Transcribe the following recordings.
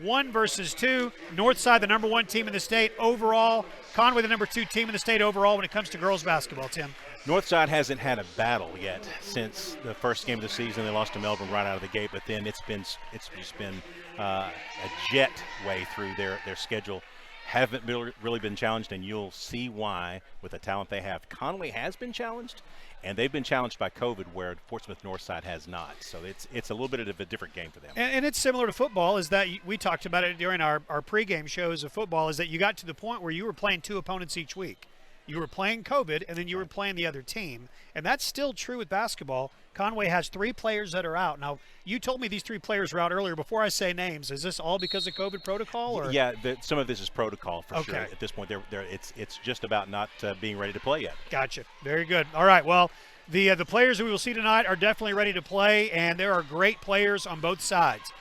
1 versus 2. Northside, the number 1 team in the state overall. Conway, the number 2 team in the state overall when it comes to girls basketball, Tim. Northside hasn't had a battle yet since the first game of the season. They lost to Melbourne right out of the gate, but then it's just been a jet way through their schedule. Haven't really been challenged, and you'll see why with the talent they have. Conway has been challenged, and they've been challenged by COVID, where Portsmouth Northside has not. So it's a little bit of a different game for them. And it's similar to football, is that we talked about it during our pregame shows of football, is that you got to the point where you were playing 2 opponents each week. You were playing COVID, and then you were playing the other team. And that's still true with basketball. Conway has 3 players that are out. Now, you told me these 3 players were out earlier. Before I say names, is this all because of COVID protocol? Or? Yeah, some of this is protocol for sure. At this point, it's just about not being ready to play yet. Gotcha. Very good. All right, well, the players that we will see tonight are definitely ready to play, and there are great players on both sides.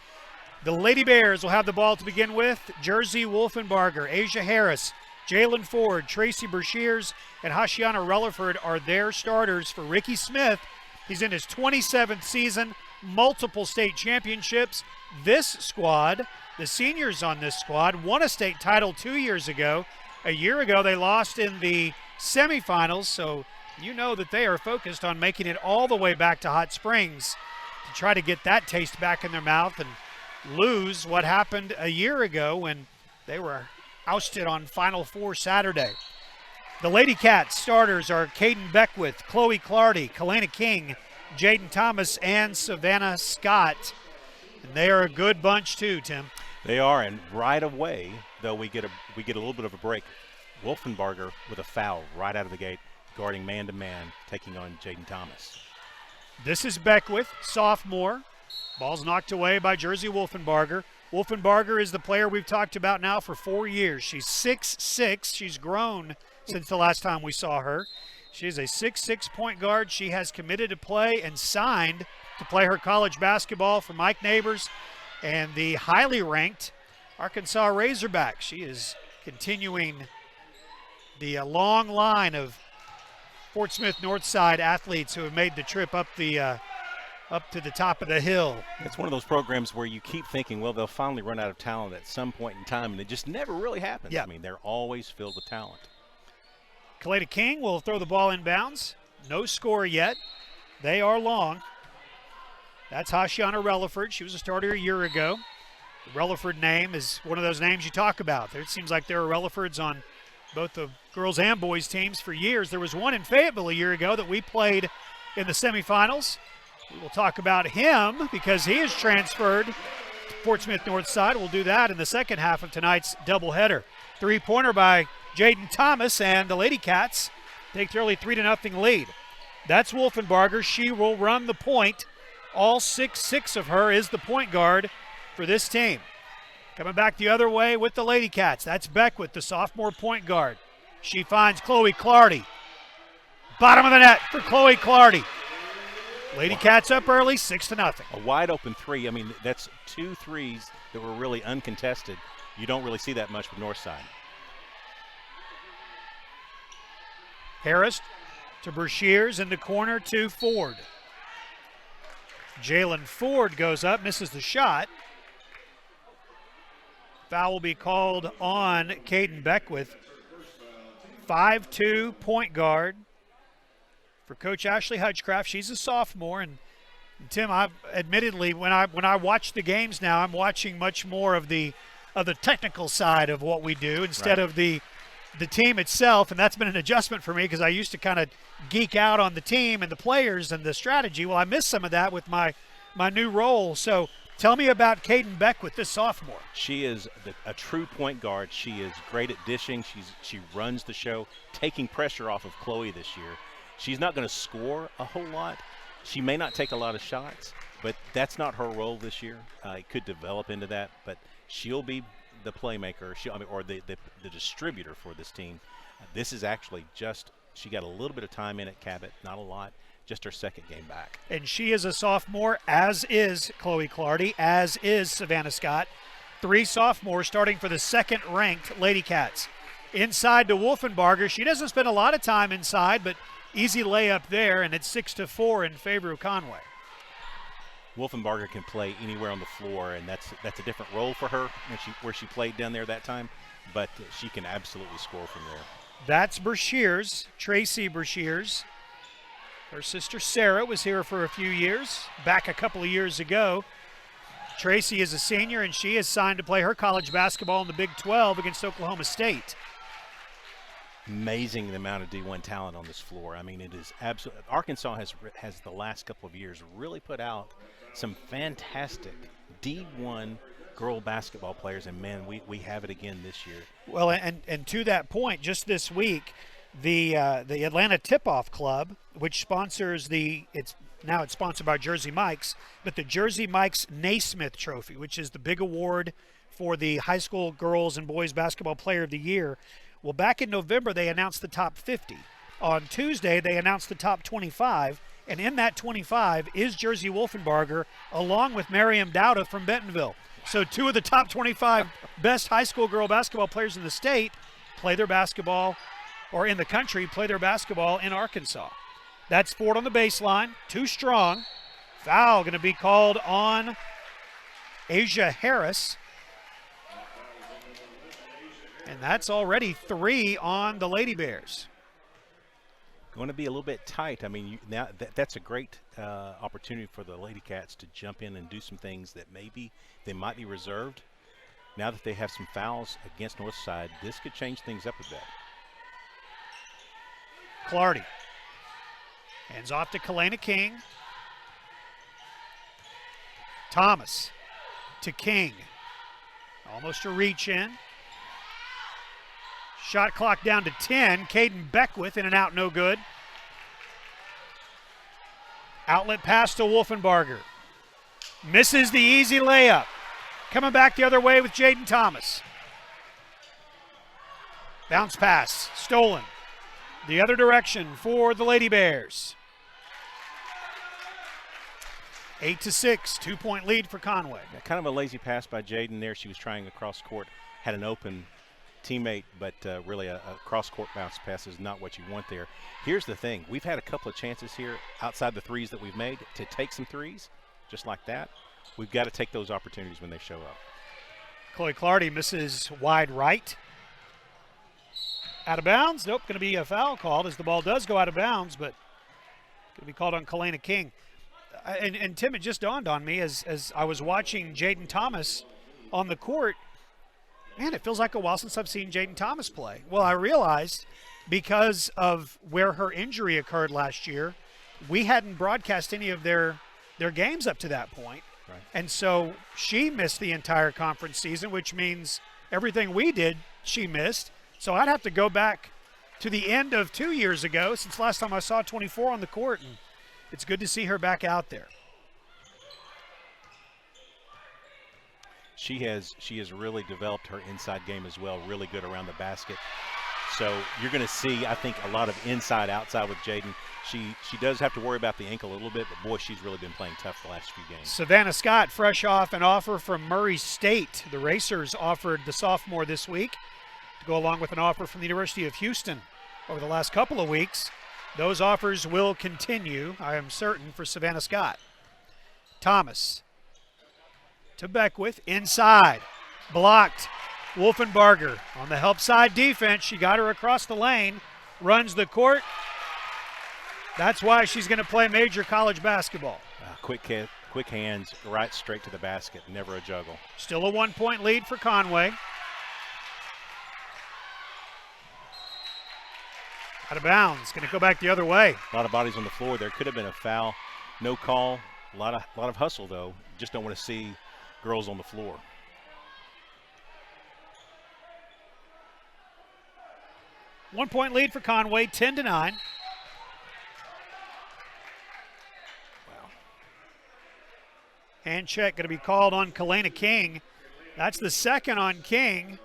The Lady Bears will have the ball to begin with. Jersey Wolfenbarger, Asia Harris, Jalen Ford, Tracy Bershears, and Hashiana Relaford are their starters for Ricky Smith. He's in his 27th season, multiple state championships. This squad, the seniors on this squad, won a state title 2 years ago. A year ago, they lost in the semifinals, so you know that they are focused on making it all the way back to Hot Springs to try to get that taste back in their mouth and lose what happened a year ago when they were ousted on Final Four Saturday. The Lady Cats starters are Caden Beckwith, Chloe Clardy, Kalena King, Jaden Thomas, and Savannah Scott. And they are a good bunch too, Tim. They are, and right away, though, we get a little bit of a break. Wolfenbarger with a foul right out of the gate, guarding man-to-man, taking on Jaden Thomas. This is Beckwith, sophomore. Ball's knocked away by Jersey Wolfenbarger. Wolfenbarger is the player we've talked about now for 4 years. She's 6'6". She's grown since the last time we saw her. She is a 6'6" point guard. She has committed to play and signed to play her college basketball for Mike Neighbors and the highly ranked Arkansas Razorbacks. She is continuing the long line of Portsmouth Northside athletes who have made the trip up to the top of the hill. It's one of those programs where you keep thinking, well, they'll finally run out of talent at some point in time, and it just never really happens. Yeah. I mean, they're always filled with talent. Kalena King will throw the ball inbounds. No score yet. They are long. That's Hashiana Relaford. She was a starter a year ago. The Relaford name is one of those names you talk about. It seems like there are Relafords on both the girls and boys teams for years. There was one in Fayetteville a year ago that we played in the semifinals. We will talk about him because he is transferred to Portsmouth Northside. We'll do that in the second half of tonight's doubleheader. 3-pointer by Jaden Thomas, and the Lady Cats take the early 3-0 lead. That's Wolfenbarger. She will run the point. All 6'6" of her is the point guard for this team. Coming back the other way with the Lady Cats. That's Beckwith, the sophomore point guard. She finds Chloe Clardy. Bottom of the net for Chloe Clardy. Lady Cats up early, 6-0. A wide open three. I mean, that's 2 threes that were really uncontested. You don't really see that much with Northside. Harris to Bershears in the corner to Ford. Jalen Ford goes up, misses the shot. Foul will be called on Caden Beckwith. 5'2" point guard for Coach Ashley Hutchcraft. She's a sophomore, and Tim, admittedly, when I watch the games now, I'm watching much more of the technical side of what we do instead of the team itself, and that's been an adjustment for me because I used to kind of geek out on the team and the players and the strategy. Well, I missed some of that with my new role. So tell me about Caden Beckwith, this sophomore. She is a true point guard. She is great at dishing. She runs the show, taking pressure off of Chloe this year. She's not going to score a whole lot. She may not take a lot of shots, but that's not her role this year. It could develop into that, but she'll be the playmaker, or the distributor for this team. This is actually she got a little bit of time in at Cabot, not a lot, just her second game back. And she is a sophomore, as is Chloe Clardy, as is Savannah Scott. 3 sophomores starting for the second-ranked Lady Cats. Inside to Wolfenbarger. She doesn't spend a lot of time inside, but easy layup there, and it's 6-4 in favor of Conway. Wolfenbarger can play anywhere on the floor, and that's a different role for her where she played down there that time, but she can absolutely score from there. That's Brashears, Tracy Brashears. Her sister Sarah was here for a few years, back a couple of years ago. Tracy is a senior, and she is signed to play her college basketball in the Big 12 against Oklahoma State. Amazing the amount of D1 talent on this floor. I mean, it is absolutely. Arkansas has the last couple of years really put out some fantastic D1 girl basketball players, and man, we have it again this year. Well, and to that point, just this week, the Atlanta Tip-Off Club, which sponsors it's sponsored by Jersey Mike's, but the Jersey Mike's Naismith Trophy, which is the big award for the high school girls and boys basketball player of the year. Well, back in November, they announced the top 50. On Tuesday, they announced the top 25, and in that 25 is Jersey Wolfenbarger, along with Miriam Dowda from Bentonville. So two of the top 25 best high school girl basketball players in the state play their basketball, or in the country, play their basketball in Arkansas. That's Ford on the baseline, too strong. Foul going to be called on Asia Harris. And that's already 3 on the Lady Bears. Going to be a little bit tight. I mean, now that's a great opportunity for the Lady Cats to jump in and do some things that maybe they might be reserved. Now that they have some fouls against Northside, this could change things up a bit. Clardy hands off to Kalena King. Thomas to King. Almost a reach in. Shot clock down to 10. Caden Beckwith in and out, no good. Outlet pass to Wolfenbarger. Misses the easy layup. Coming back the other way with Jaden Thomas. Bounce pass, stolen. The other direction for the Lady Bears. 8-6, 2-point lead for Conway. Yeah, kind of a lazy pass by Jaden there. She was trying across court, had an open teammate, but really a cross-court bounce pass is not what you want there. Here's the thing. We've had a couple of chances here outside the threes that we've made to take some threes, just like that. We've got to take those opportunities when they show up. Chloe Clardy misses wide right. Out of bounds. Nope, going to be a foul called as the ball does go out of bounds, but going to be called on Kalena King. And Tim, it just dawned on me as I was watching Jaden Thomas on the court, man, it feels like a while since I've seen Jaden Thomas play. Well, I realized because of where her injury occurred last year, we hadn't broadcast any of their games up to that point. Right. And so she missed the entire conference season, which means everything we did, she missed. So I'd have to go back to the end of 2 years ago since last time I saw 24 on the court, and it's good to see her back out there. She has really developed her inside game as well, really good around the basket. So you're going to see, I think, a lot of inside-outside with Jaden. She does have to worry about the ankle a little bit, but boy, she's really been playing tough the last few games. Savannah Scott, fresh off an offer from Murray State. The Racers offered the sophomore this week to go along with an offer from the University of Houston over the last couple of weeks. Those offers will continue, I am certain, for Savannah Scott. Thomas to Beckwith, inside, blocked. Wolfenbarger on the help side defense. She got her across the lane, runs the court. That's why she's going to play major college basketball. Quick hands, right straight to the basket, never a juggle. Still a 1-point lead for Conway. Out of bounds, going to go back the other way. A lot of bodies on the floor. There could have been a foul, no call. A lot of hustle though. Just don't want to see girls on the floor. One-point lead for Conway, 10-9. Wow. Hand check going to be called on Kalena King. That's the second on King.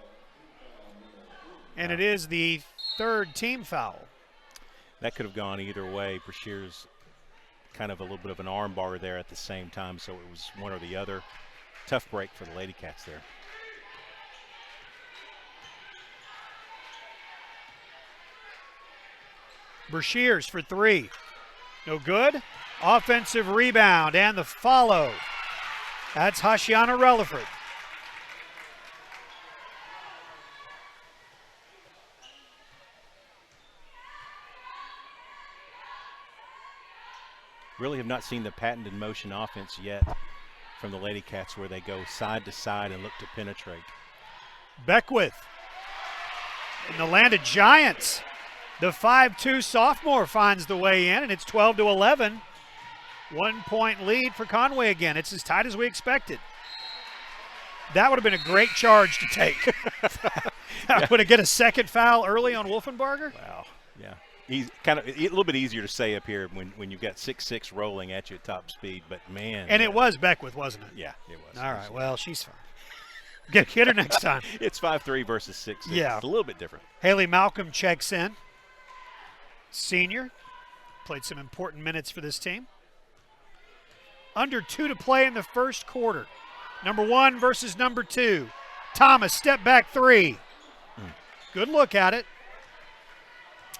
And it is the third team foul. That could have gone either way. Brashears kind of a little bit of an arm bar there at the same time, so it was one or the other. Tough break for the Lady Cats there. Brashears for three. No good. Offensive rebound and the follow. That's Hashiana Relaford. Really have not seen the patented motion offense yet from the Lady Cats where they go side to side and look to penetrate. Beckwith in the land of Giants. The 5'2 sophomore finds the way in, and it's 12-11. 1 point lead for Conway again. It's as tight as we expected. That would have been a great charge to take. Would it get a second foul early on Wolfenbarger? Wow, yeah. He's kind of a little bit easier to say up here when you've got 6'6" rolling at you at top speed, but man. And it was Beckwith, wasn't it? Yeah, it was. All right, well, she's fine. Get her next time. It's 5'3" versus 6'6". Yeah. It's a little bit different. Haley Malcolm checks in. Senior. Played some important minutes for this team. Under 2 to play in the first quarter. Number 1 versus number 2. Thomas, step back 3. Good look at it.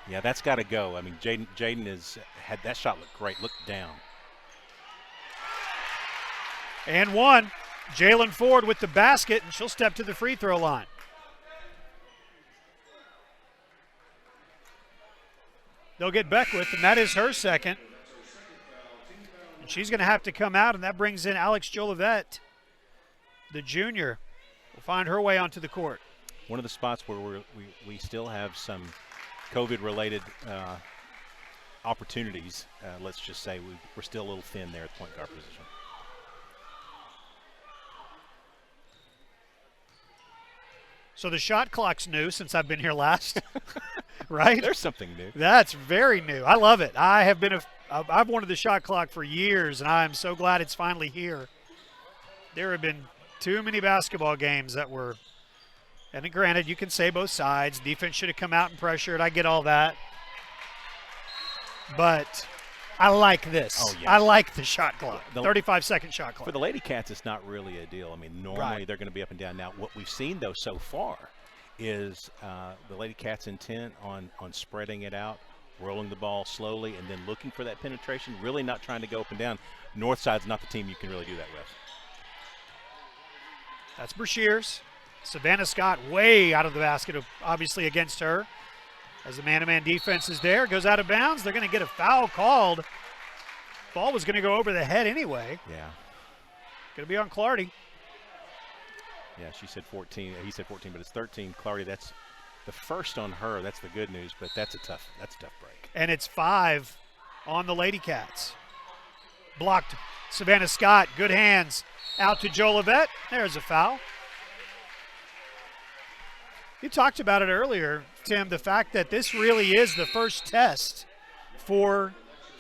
Yeah, that's got to go. I mean, Jaden has had that shot look great. Look down. And 1. Jalen Ford with the basket, and she'll step to the free throw line. They'll get Beckwith, and that is her second. And she's going to have to come out, and that brings in Alex Jolivet, the junior. Will find her way onto the court. One of the spots where we still have some COVID-related opportunities. Let's just say we're still a little thin there at the point guard position. So the shot clock's new since I've been here last, right? There's something new. That's very new. I love it. I've wanted the shot clock for years, and I'm so glad it's finally here. There have been too many basketball games that were, and granted, you can say both sides. Defense should have come out and pressured. I get all that. But I like this. Oh, yeah. I like the shot clock, 35-second shot clock. For the Lady Cats, it's not really a deal. I mean, normally they're going to be up and down. Now, what we've seen, though, so far is the Lady Cats' intent on spreading it out, rolling the ball slowly, and then looking for that penetration, really not trying to go up and down. Northside's not the team you can really do that with. That's Brashears. Savannah Scott way out of the basket, obviously against her. As the man-to-man defense is there, goes out of bounds. They're going to get a foul called. Ball was going to go over the head anyway. Yeah. Going to be on Clardy. Yeah, she said 14. He said 14, but it's 13. Clardy, that's the first on her. That's the good news, but that's a tough break. And it's 5 on the Lady Cats. Blocked. Savannah Scott, good hands. Out to Jolivet. There's a foul. You talked about it earlier, Tim, the fact that this really is the first test for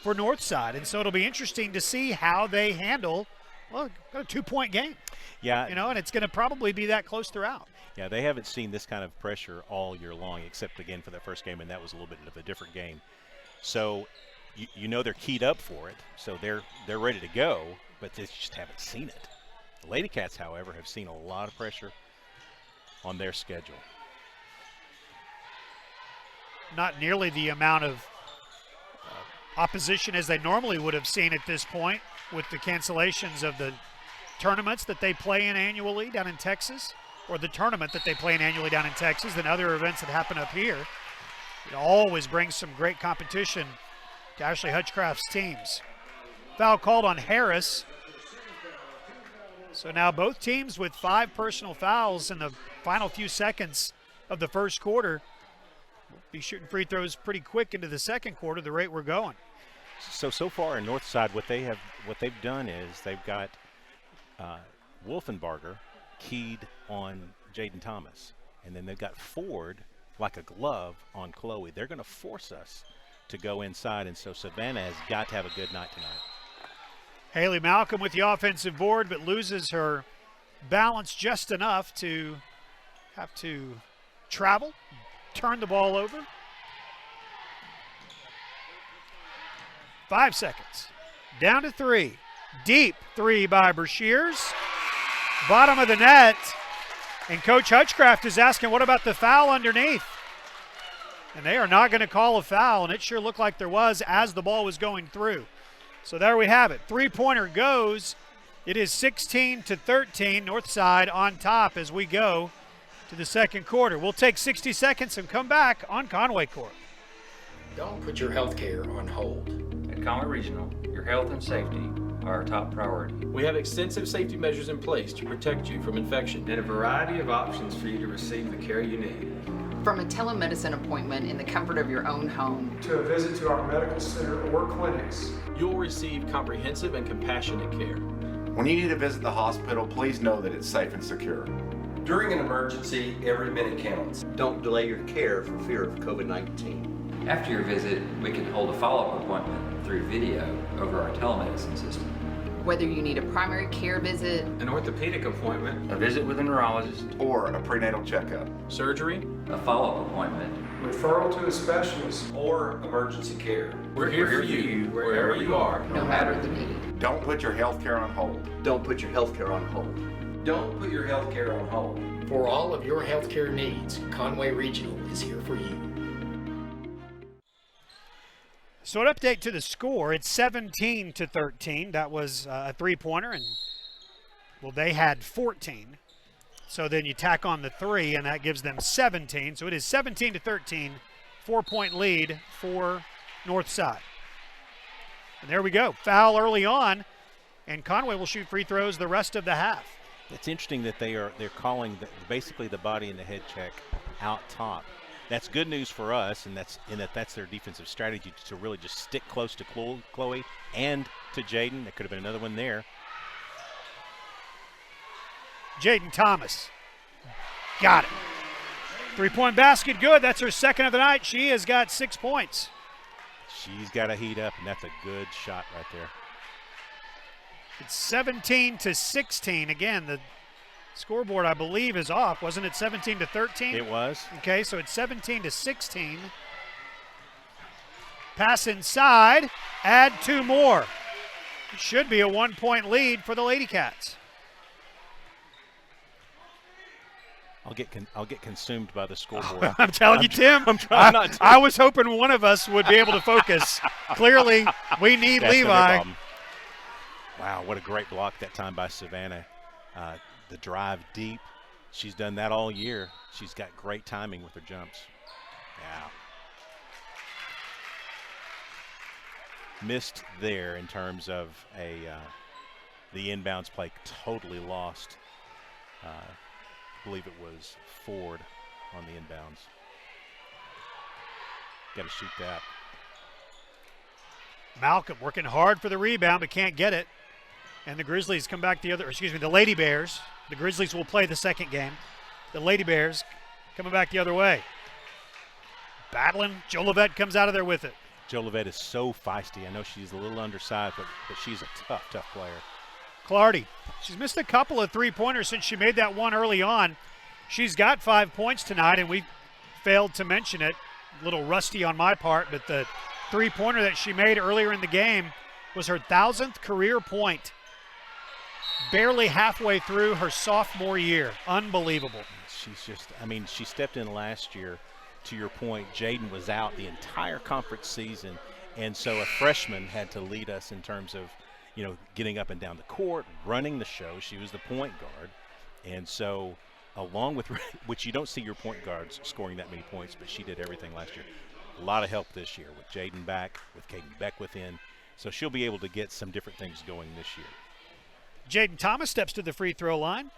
Northside. And so it'll be interesting to see how they handle, a 2-point game. Yeah. And it's going to probably be that close throughout. Yeah, they haven't seen this kind of pressure all year long, except, again, for that first game, and that was a little bit of a different game. So, they're keyed up for it, so they're ready to go, but they just haven't seen it. The Lady Cats, however, have seen a lot of pressure on their schedule. Not nearly the amount of opposition as they normally would have seen at this point with the cancellations of the tournaments that they play in annually down in Texas, or the tournament that they play in annually down in Texas, than other events that happen up here. It always brings some great competition to Ashley Hutchcraft's teams. Foul called on Harris. So now both teams with 5 personal fouls in the final few seconds of the first quarter. We'll be shooting free throws pretty quick into the second quarter, the rate we're going. So far in Northside, what they've done is they've got Wolfenbarger keyed on Jaden Thomas, and then they've got Ford like a glove on Chloe. They're going to force us to go inside, and so Savannah has got to have a good night tonight. Haley Malcolm with the offensive board, but loses her balance just enough to have to travel, turn the ball over. 5 seconds. Down to 3. Deep 3 by Brashears. Bottom of the net. And Coach Hutchcraft is asking, what about the foul underneath? And they are not going to call a foul, and it sure looked like there was as the ball was going through. So there we have it. Three-pointer goes. It is 16-13. Northside on top as we go to the second quarter. We'll take 60 seconds and come back on Conway Court. Don't put your health care on hold. At Conway Regional, your health and safety are our top priority. We have extensive safety measures in place to protect you from infection and a variety of options for you to receive the care you need. From a telemedicine appointment in the comfort of your own home to a visit to our medical center or clinics, you'll receive comprehensive and compassionate care. When you need to visit the hospital, please know that it's safe and secure. During an emergency, every minute counts. Don't delay your care for fear of COVID-19. After your visit, we can hold a follow-up appointment through video over our telemedicine system. Whether you need a primary care visit, an orthopedic appointment, a visit with a neurologist, or a prenatal checkup, surgery, a follow-up appointment, referral to a specialist, or emergency care. We're here for you wherever you are, no matter the need. Don't put your health care on hold. Don't put your health care on hold. Don't put your health care on hold. For all of your health care needs, Conway Regional is here for you. So an update to the score, it's 17-13. That was a three-pointer, and well, they had 14. So then you tack on the 3, and that gives them 17. So it is 17-13, 4-point lead for Northside. And there we go. Foul early on, and Conway will shoot free throws the rest of the half. It's interesting that they're calling basically the body and the head check out top. That's good news for us, and that's their defensive strategy to really just stick close to Chloe and to Jaden. There could have been another one there. Jaden Thomas got it. Three-point basket, good. That's her second of the night. She has got 6 points. She's got to heat up, and that's a good shot right there. It's 17-16. Again, the scoreboard, I believe, is off. Wasn't it 17-13? It was. Okay, so it's 17-16. Pass inside. Add 2 more. It should be a 1-point lead for the Lady Cats. I'll get consumed by the scoreboard. I'm telling you, Tim. I'm trying not to. I was hoping one of us would be able to focus. Clearly, we need That's Levi. Wow, what a great block that time by Savannah. The drive deep. She's done that all year. She's got great timing with her jumps. Yeah. Missed there in terms of the inbounds play, totally lost. I believe it was Ford on the inbounds. Got to shoot that. Malcolm working hard for the rebound but can't get it. And the Grizzlies come back the Lady Bears. The Grizzlies will play the second game. The Lady Bears coming back the other way. Battling. Jolivet comes out of there with it. Jolivet is so feisty. I know she's a little undersized, but she's a tough player. Clardy. She's missed a couple of three-pointers since she made that one early on. She's got 5 points tonight, and we failed to mention it. A little rusty on my part, but the three-pointer that she made earlier in the game was her 1,000th career point. Barely halfway through her sophomore year. Unbelievable. She's just, she stepped in last year. To your point, Jaden was out the entire conference season, and so a freshman had to lead us in terms of, getting up and down the court, running the show. She was the point guard, and so along with, which you don't see your point guards scoring that many points, but she did everything last year. A lot of help this year with Jaden back, with Kaden Beck within, so she'll be able to get some different things going this year. Jaden Thomas steps to the free throw line.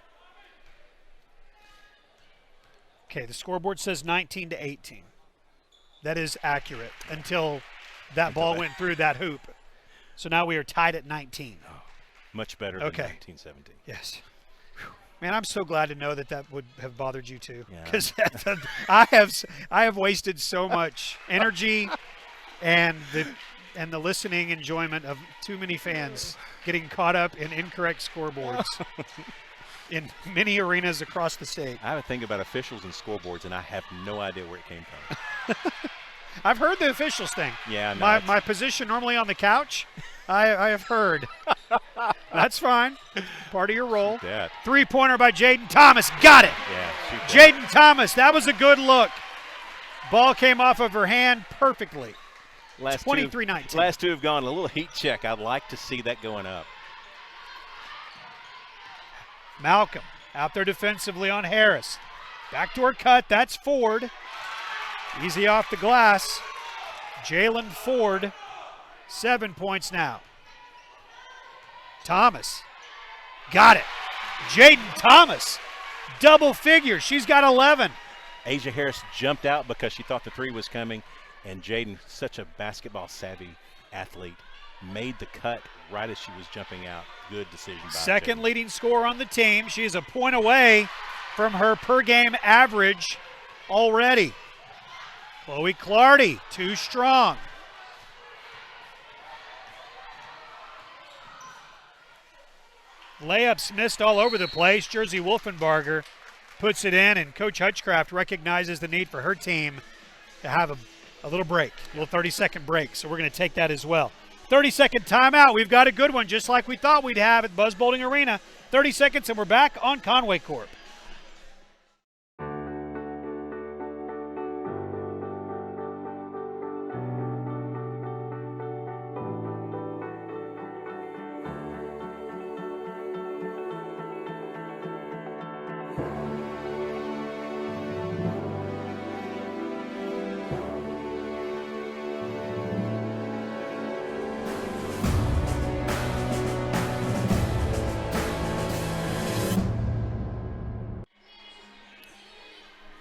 Okay, the scoreboard says 19-18. That is accurate until that ball went through that hoop. So now we are tied at 19. Oh, much better than 19-17. Yes. Man, I'm so glad to know that would have bothered you too, Yeah. because I have wasted so much energy and the listening enjoyment of too many fans getting caught up in incorrect scoreboards in many arenas across the state. I have a thing about officials and scoreboards, and I have no idea where it came from. I've heard the officials thing. Yeah, no, my position normally on the couch, I have heard. That's fine. Part of your role. Yeah. Three-pointer by Jaden Thomas. Got it. Yeah. Jaden Thomas, that was a good look. Ball came off of her hand perfectly. Last 23-19. Last two have gone a little heat check. I'd like to see that going up. Malcolm out there defensively on Harris. Backdoor cut, that's Ford. Easy off the glass. Jalen Ford, 7 points now. Thomas, got it. Jaden Thomas, double figures. She's got 11. Asia Harris jumped out because she thought the three was coming, and Jaden, such a basketball-savvy athlete, made the cut right as she was jumping out. Good decision by Second Jaden. leading scorer on the team. She is a point away from her per-game average already. Chloe Clardy, too strong. Layups missed all over the place. Jersey Wolfenbarger puts it in, and Coach Hutchcraft recognizes the need for her team to have a little break, a little 30-second break. So we're going to take that as well. 30-second timeout. We've got a good one, just like we thought we'd have at Buzz Bowling Arena. 30 seconds, and we're back on Conway Corp.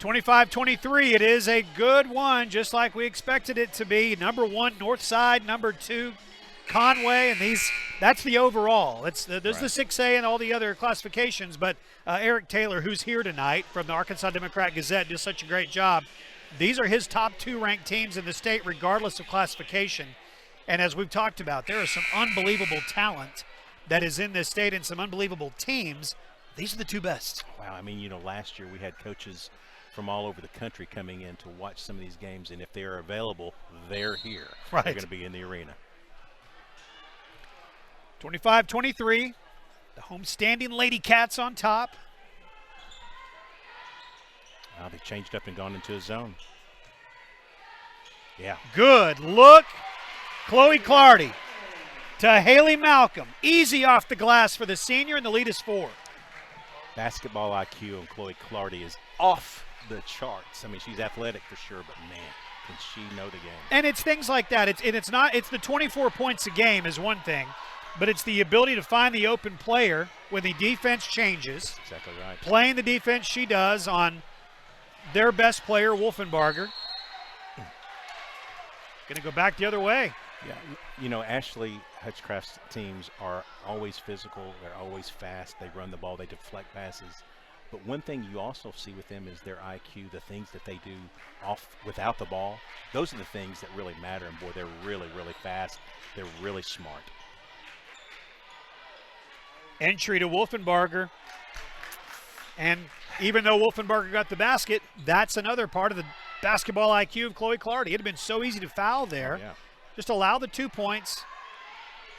(25-23). It is a good one, just like we expected it to be. Number 1, Northside. Number 2, Conway. And that's the overall. There's the 6A and all the other classifications. But Eric Taylor, who's here tonight from the Arkansas Democrat-Gazette, does such a great job. These are his top 2 ranked teams in the state, regardless of classification. And as we've talked about, there is some unbelievable talent that is in this state and some unbelievable teams. These are the 2 best. Wow, I mean, last year we had coaches from all over the country coming in to watch some of these games, and if they are available, they're here. Right. They're going to be in the arena. 25-23. The homestanding Lady Cats on top. Now they've changed up and gone into a zone. Yeah. Good look. Chloe Clardy to Haley Malcolm. Easy off the glass for the senior, and the lead is 4. Basketball IQ on Chloe Clardy is off the charts. I mean, she's athletic for sure, but man, can she know the game. And it's things like that. It's the 24 points a game is one thing, but it's the ability to find the open player when the defense changes. That's exactly right. Playing the defense she does on their best player, Wolfenbarger. Going to go back the other way. Yeah, Ashley Hutchcraft's teams are always physical. They're always fast. They run the ball. They deflect passes. But one thing you also see with them is their IQ, the things that they do without the ball. Those are the things that really matter. And, boy, they're really, really fast. They're really smart. Entry to Wolfenbarger. And even though Wolfenbarger got the basket, that's another part of the basketball IQ of Chloe Clardy. It had been so easy to foul there. Oh, yeah. Just allow the 2 points.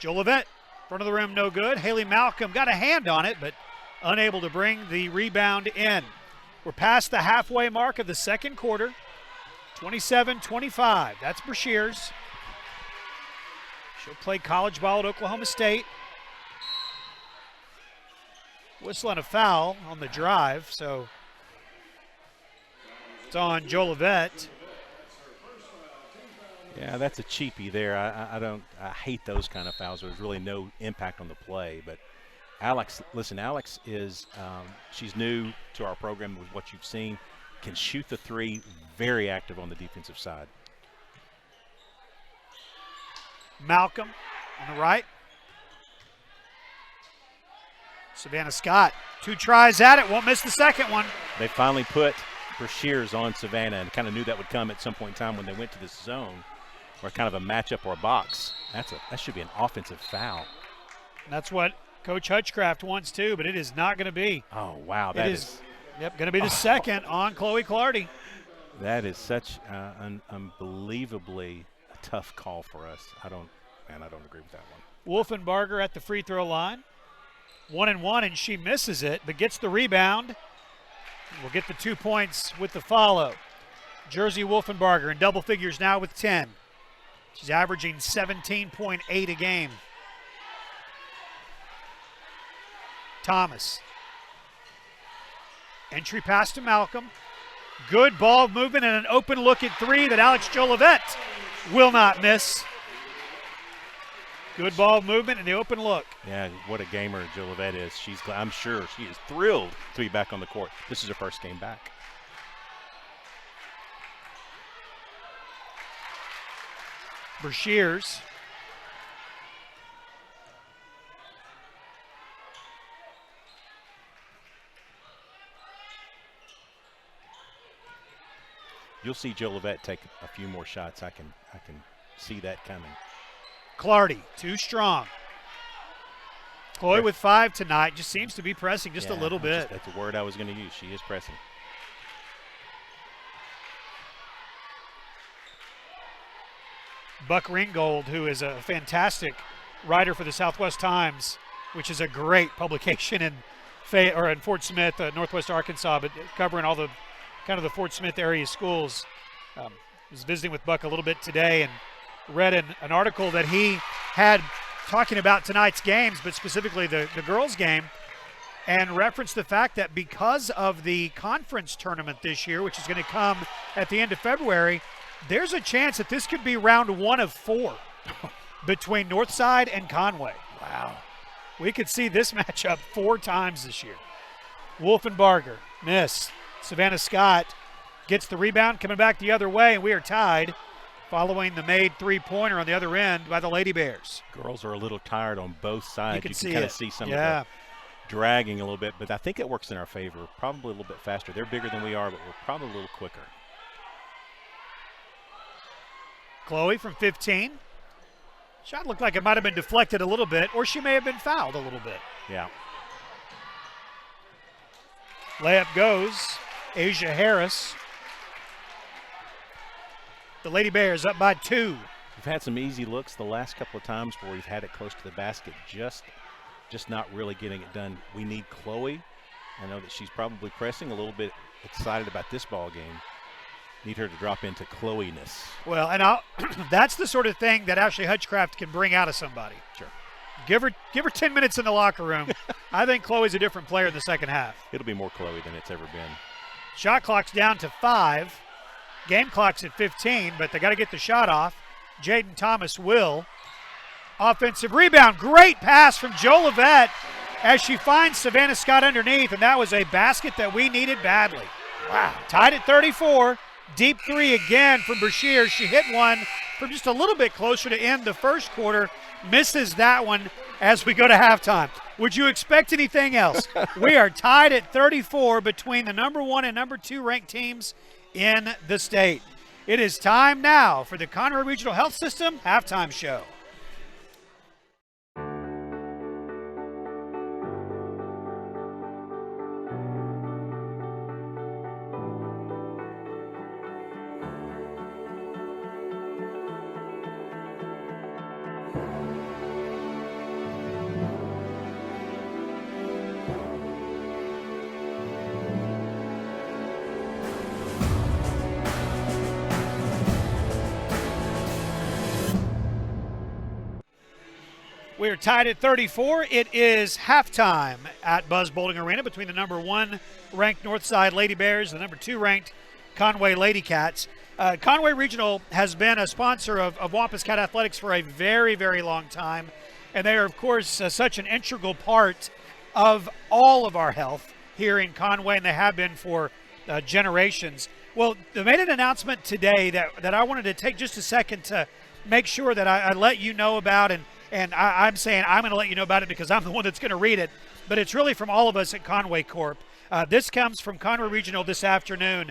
Jolivet, front of the rim, no good. Haley Malcolm got a hand on it, but unable to bring the rebound in. We're past the halfway mark of the second quarter. 27-25. That's Brashears. She'll play college ball at Oklahoma State. Whistle and a foul on the drive, so it's on Jolivet. Yeah, that's a cheapie there. I hate those kind of fouls. There's really no impact on the play. But Alex is she's new to our program with what you've seen. Can shoot the 3, very active on the defensive side. Malcolm on the right. Savannah Scott, 2 tries at it, won't miss the second one. They finally put Brashears on Savannah and kind of knew that would come at some point in time when they went to this zone or kind of a matchup or a box. That should be an offensive foul. And that's what Coach Hutchcraft wants too, but it is not going to be. Oh, wow. That is going to be the second on Chloe Clardy. That is such an unbelievably tough call for us. I don't agree with that one. Wolfenbarger at the free throw line. 1-1, and she misses it, but gets the rebound. We'll get the 2 points with the follow. Jersey Wolfenbarger in double figures now with 10. She's averaging 17.8 a game. Thomas. Entry pass to Malcolm. Good ball movement and an open look at three that Alex Jolivet will not miss. Good ball movement and the open look. Yeah, what a gamer Jolivet is. I'm sure she is thrilled to be back on the court. This is her first game back. Brashears. You'll see Jolivet take a few more shots. I can see that coming. Clardy, too strong. Chloe with 5 tonight, just seems to be pressing just a little bit. That's the word I was going to use. She is pressing. Buck Ringgold, who is a fantastic writer for the Southwest Times, which is a great publication in Fort Smith, Northwest Arkansas, but covering all the kind of the Fort Smith area schools. Was visiting with Buck a little bit today and read an article that he had talking about tonight's games, but specifically the girls' game, and referenced the fact that because of the conference tournament this year, which is going to come at the end of February, there's a chance that this could be round 1 of 4 between Northside and Conway. Wow. We could see this matchup 4 times this year. Wolfenbarger, miss. Savannah Scott gets the rebound, coming back the other way, and we are tied following the made three-pointer on the other end by the Lady Bears. Girls are a little tired on both sides. You can kind of see some of the dragging a little bit, but I think it works in our favor. Probably a little bit faster. They're bigger than we are, but we're probably a little quicker. Chloe from 15. Shot looked like it might have been deflected a little bit, or she may have been fouled a little bit. Yeah. Layup goes. Asia Harris. The Lady Bears up by 2. We've had some easy looks the last couple of times where we've had it close to the basket, just not really getting it done. We need Chloe. I know that she's probably pressing a little bit excited about this ball game. Need her to drop into Chloe-ness. Well, and that's the sort of thing that Ashley Hutchcraft can bring out of somebody. Sure. Give her 10 minutes in the locker room. I think Chloe's a different player in the second half. It'll be more Chloe than it's ever been. Shot clock's down to 5. Game clock's at 15, but they got to get the shot off. Jaden Thomas will. Offensive rebound. Great pass from Jolivet as she finds Savannah Scott underneath, and that was a basket that we needed badly. Wow. Tied at 34. Deep three again from Brashear. She hit one from just a little bit closer to end the first quarter. Misses that one as we go to halftime. Would you expect anything else? We are tied at 34 between the number 1 and number 2 ranked teams in the state. It is time now for the Conway Regional Health System halftime show. We are tied at 34. It is halftime at Buzz Bowling Arena between the number 1 ranked Northside Lady Bears and the number 2 ranked Conway Lady Cats. Conway Regional has been a sponsor of Wampus Cat Athletics for a very, very long time. And they are, of course, such an integral part of all of our health here in Conway, and they have been for generations. Well, they made an announcement today that I wanted to take just a second to make sure that I let you know about, and I'm saying I'm going to let you know about it because I'm the one that's going to read it, but it's really from all of us at Conway Corp. This comes from Conway Regional this afternoon.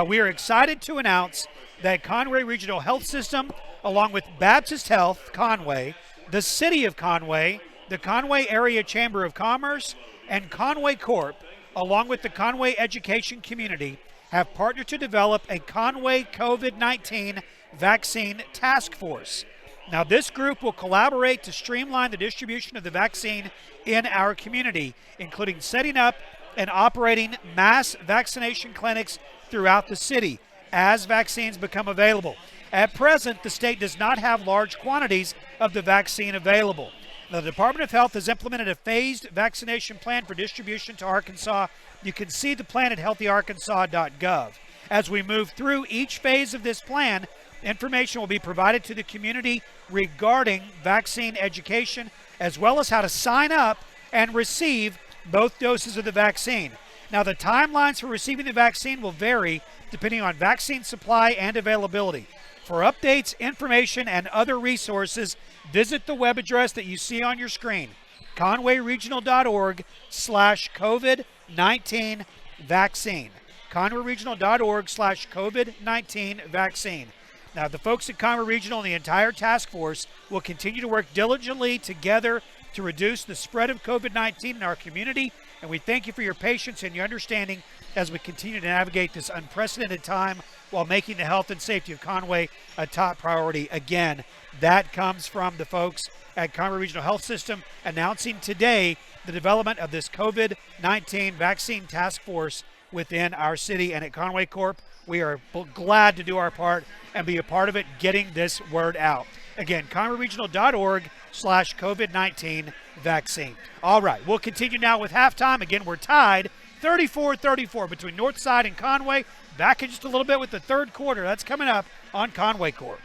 We are excited to announce that Conway Regional Health System, along with Baptist Health Conway, the City of Conway, the Conway Area Chamber of Commerce, and Conway Corp, along with the Conway education community, have partnered to develop a Conway COVID-19 vaccine task force. Now, this group will collaborate to streamline the distribution of the vaccine in our community, including setting up and operating mass vaccination clinics throughout the city. as vaccines become available. At present, the state does not have large quantities of the vaccine available. The Department of Health has implemented a phased vaccination plan for distribution to Arkansas. You can see the plan at healthyarkansas.gov. As we move through each phase of this plan, information will be provided to the community regarding vaccine education, as well as how to sign up and receive both doses of the vaccine. Now, the timelines for receiving the vaccine will vary depending on vaccine supply and availability. For updates, information, and other resources, visit the web address that you see on your screen, conwayregional.org/COVID-19 vaccine. conwayregional.org/COVID-19 vaccine. Now, the folks at Conway Regional and the entire task force will continue to work diligently together to reduce the spread of COVID-19 in our community, and we thank you for your patience and your understanding as we continue to navigate this unprecedented time while making the health and safety of Conway a top priority. Again, that comes from the folks at Conway Regional Health System announcing today the development of this COVID-19 vaccine task force within our city. And at Conway Corp, we are glad to do our part and be a part of it, getting this word out. Again, conwayregional.org/COVID-19 vaccine. All right, we'll continue now with halftime. Again, we're tied 34-34 between Northside and Conway. Back in just a little bit with the third quarter. That's coming up on Conway Corp.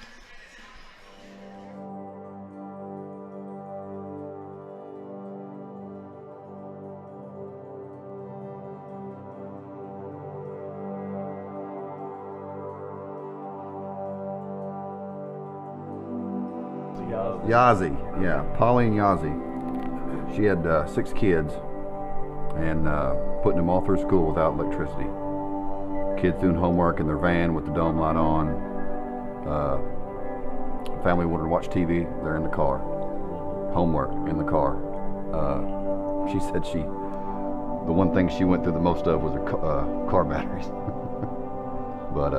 Yazzie, yeah, Pauline Yazzie. She had 6 kids and putting them all through school without electricity. Kids doing homework in their van with the dome light on. Family wanted to watch TV, they're in the car. Homework in the car. She said the one thing she went through the most of was her car batteries. But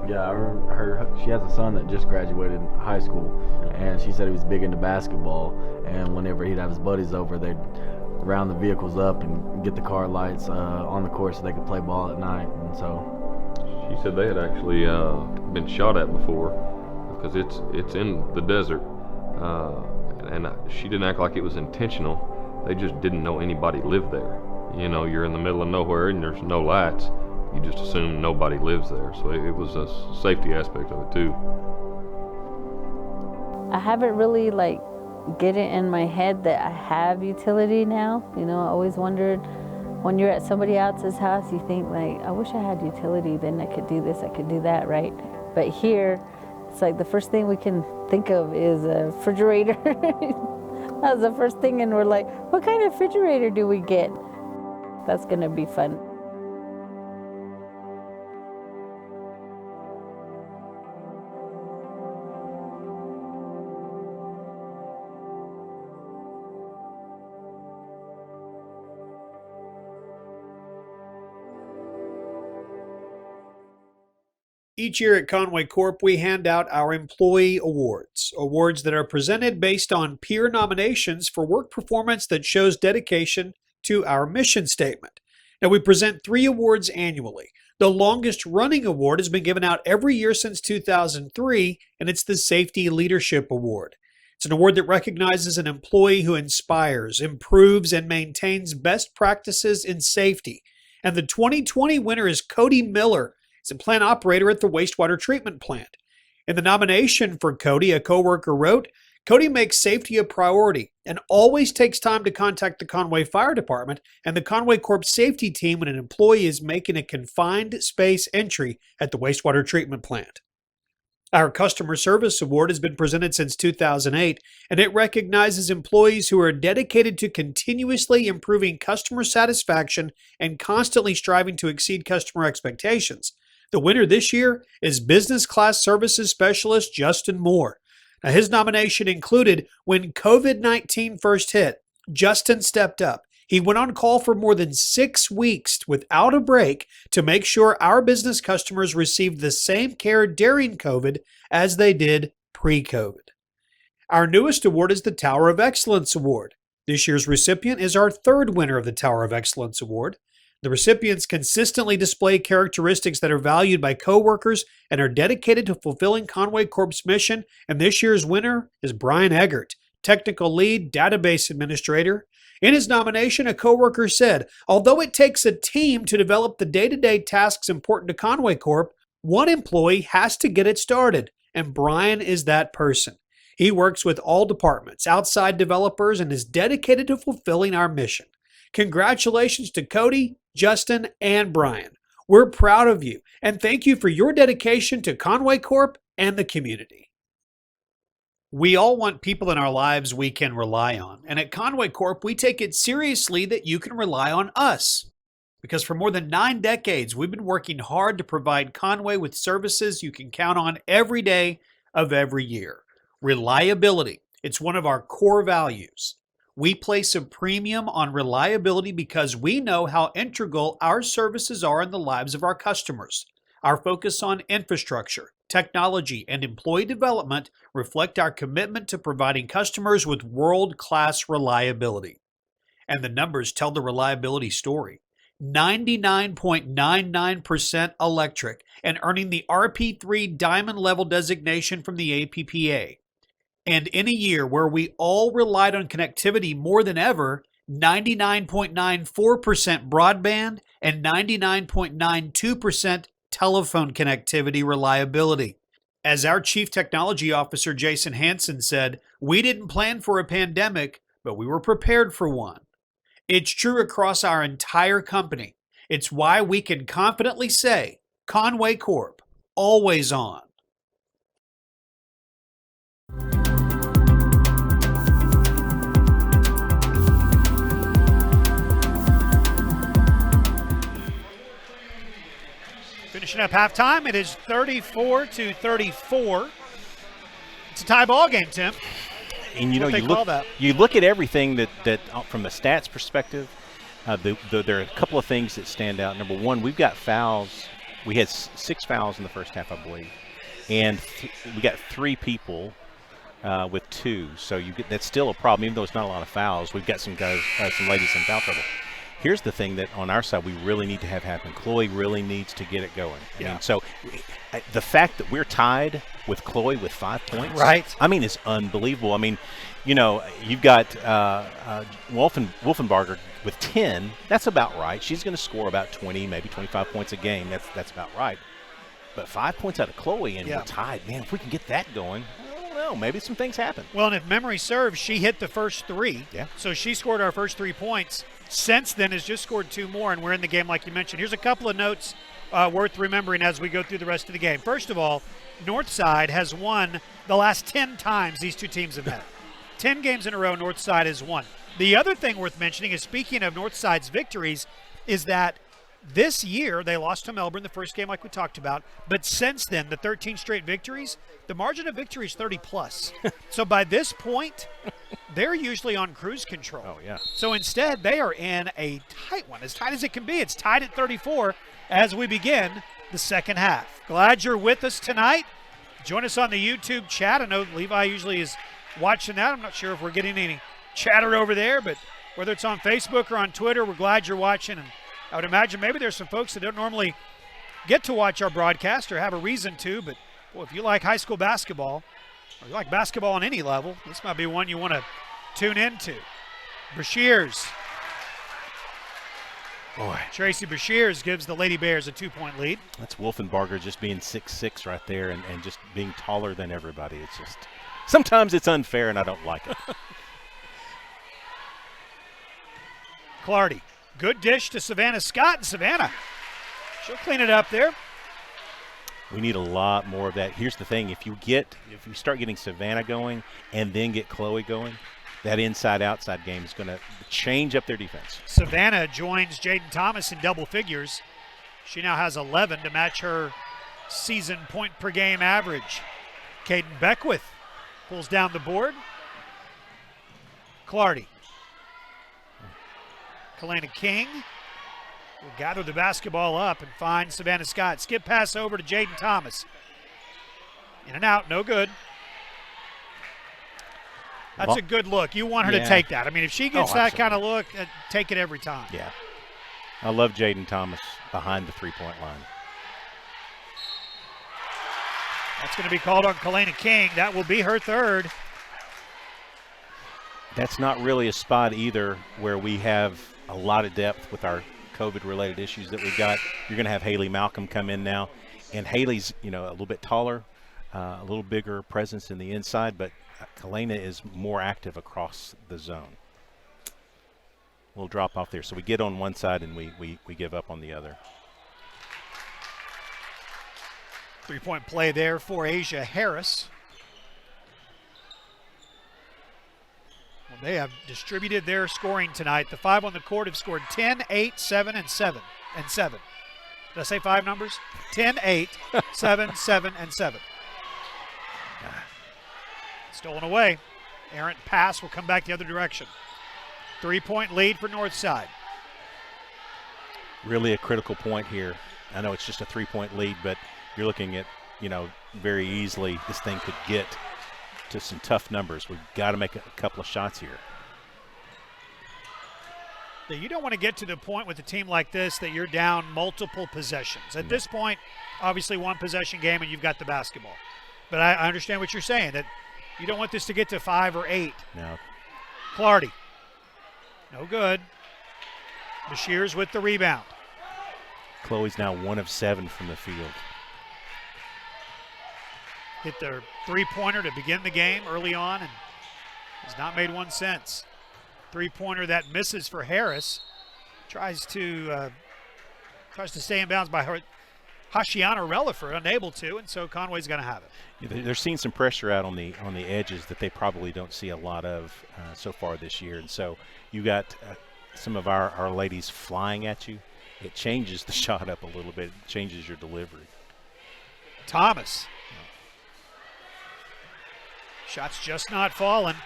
yeah, I remember she has a son that just graduated high school, and she said he was big into basketball, and whenever he'd have his buddies over, they'd round the vehicles up and get the car lights on the course so they could play ball at night. And so she said they had actually been shot at before, because it's in the desert, and she didn't act like it was intentional. They just didn't know anybody lived there. You know, you're in the middle of nowhere and there's no lights. You just assume nobody lives there. So it was a safety aspect of it too. I haven't really get it in my head that I have utility now. You know, I always wondered when you're at somebody else's house, you think I wish I had utility, then I could do this, I could do that, right? But here, it's the first thing we can think of is a refrigerator. That's the first thing, and we're like, what kind of refrigerator do we get? That's gonna be fun. Each year at Conway Corp, we hand out our employee awards that are presented based on peer nominations for work performance that shows dedication to our mission statement. Now, we present 3 awards annually. The longest running award has been given out every year since 2003, and it's the Safety Leadership Award. It's an award that recognizes an employee who inspires, improves, and maintains best practices in safety. And the 2020 winner is Cody Miller. He's a plant operator at the wastewater treatment plant. In the nomination for Cody, a coworker wrote, Cody makes safety a priority and always takes time to contact the Conway Fire Department and the Conway Corp safety team when an employee is making a confined space entry at the wastewater treatment plant. Our Customer Service Award has been presented since 2008, and it recognizes employees who are dedicated to continuously improving customer satisfaction and constantly striving to exceed customer expectations. The winner this year is Business Class Services Specialist Justin Moore. Now, his nomination included when COVID-19 first hit, Justin stepped up. He went on call for more than 6 weeks without a break to make sure our business customers received the same care during COVID as they did pre-COVID. Our newest award is the Tower of Excellence Award. This year's recipient is our 3rd winner of the Tower of Excellence Award. The recipients consistently display characteristics that are valued by coworkers and are dedicated to fulfilling Conway Corp's mission, and this year's winner is Brian Eggert, Technical Lead Database Administrator. In his nomination, a coworker said, although it takes a team to develop the day-to-day tasks important to Conway Corp, one employee has to get it started, and Brian is that person. He works with all departments, outside developers, and is dedicated to fulfilling our mission. Congratulations to Cody, Justin, and Brian. We're proud of you, and thank you for your dedication to Conway Corp and the community. We all want people in our lives we can rely on, and at Conway Corp, we take it seriously that you can rely on us. Because for more than 9 decades, we've been working hard to provide Conway with services you can count on every day of every year. Reliability. It's one of our core values. We place a premium on reliability because we know how integral our services are in the lives of our customers. Our focus on infrastructure, technology, and employee development reflect our commitment to providing customers with world-class reliability. And the numbers tell the reliability story. 99.99% electric and earning the RP3 Diamond Level designation from the APPA. And in a year where we all relied on connectivity more than ever, 99.94% broadband and 99.92% telephone connectivity reliability. As our Chief Technology Officer Jason Hansen said, we didn't plan for a pandemic, but we were prepared for one. It's true across our entire company. It's why we can confidently say, Conway Corp, always on. Finishing up halftime, it is 34-34. It's a tie ball game, Tim. And you know, you look at everything that from a stats perspective, there are a couple of things that stand out. Number one, we've got fouls. We had 6 fouls in the first half, I believe, and we got 3 people with 2. So that's still a problem, even though it's not a lot of fouls. We've got some guys, some ladies in foul trouble. Here's the thing that on our side we really need to have happen. Chloe really needs to get it going. I mean, so the fact that we're tied with Chloe with 5 points, right? I mean, it's unbelievable. I mean, you know, you've got Wolfenbarger with 10. That's about right. She's going to score about 20, maybe 25 points a game. That's about right. But 5 points out of Chloe, and we're tied. Man, if we can get that going, I don't know. Maybe some things happen. Well, and if memory serves, she hit the first 3. Yeah. So she scored our first 3 points. Since then has just scored 2 more, and we're in the game like you mentioned. Here's a couple of notes worth remembering as we go through the rest of the game. First of all, Northside has won the last 10 times these two teams have met. 10 games in a row, Northside has won. The other thing worth mentioning is, speaking of Northside's victories, is that this year they lost to Melbourne the first game like we talked about, but since then, the 13 straight victories, the margin of victory is 30+. So by this point, they're usually on cruise control. Oh, yeah. So instead, they are in a tight one, as tight as it can be. It's tied at 34 as we begin the second half. Glad you're with us tonight. Join us on the YouTube chat. I know Levi usually is watching that. I'm not sure if we're getting any chatter over there, but whether it's on Facebook or on Twitter, we're glad you're watching. And I would imagine maybe there's some folks that don't normally get to watch our broadcast or have a reason to, but boy, if you like high school basketball, or you like basketball on any level, this might be one you want to tune into. Bashirs. Boy. Tracy Bashirs gives the Lady Bears a 2-point lead. That's Wolfenbarger just being 6'6" right there and just being taller than everybody. It's just, sometimes it's unfair and I don't like it. Clardy. Good dish to Savannah Scott, and Savannah, she'll clean it up there. We need a lot more of that. Here's the thing, if you start getting Savannah going and then get Chloe going, that inside-outside game is going to change up their defense. Savannah joins Jaden Thomas in double figures. She now has 11 to match her season point-per-game average. Caden Beckwith pulls down the board. Clardy. Kalena King will gather the basketball up and find Savannah Scott. Skip pass over to Jaden Thomas. In and out, no good. That's a good look. You want her to take that. I mean, if she gets that kind of look, take it every time. Yeah. I love Jaden Thomas behind the three-point line. That's going to be called on Kalena King. That will be her third. That's not really a spot either where we have a lot of depth with our COVID-related issues that we've got. You're going to have Haley Malcolm come in now, and Haley's, a little bit taller, a little bigger presence in the inside, but Kalena is more active across the zone. We'll drop off there. So we get on one side and we give up on the other. Three-point play there for Asia Harris. Well, they have distributed their scoring tonight. The five on the court have scored 10, 8, 7, and 7. Did I say five numbers? 10, 8, 7, 7, and 7. Stolen away. Errant pass will come back the other direction. Three-point lead for Northside. Really a critical point here. I know it's just a three-point lead, but you're looking at, very easily this thing could get to some tough numbers. We've got to make a couple of shots here. You don't want to get to the point with a team like this that you're down multiple possessions. At this point, obviously one possession game and you've got the basketball. But I understand what you're saying, that you don't want this to get to 5 or 8. No. Clardy. No good. Bashirs with the rebound. Chloe's now 1 of 7 from the field. Hit their three-pointer to begin the game early on and has not made one since. Three-pointer that misses for Harris. Tries to stay in bounds by Hashiana Relifer, unable to, and so Conway's going to have it. They're seeing some pressure out on the edges that they probably don't see a lot of so far this year, and so you got some of our ladies flying at you. It changes the shot up a little bit. It changes your delivery. Thomas. Shot's just not falling.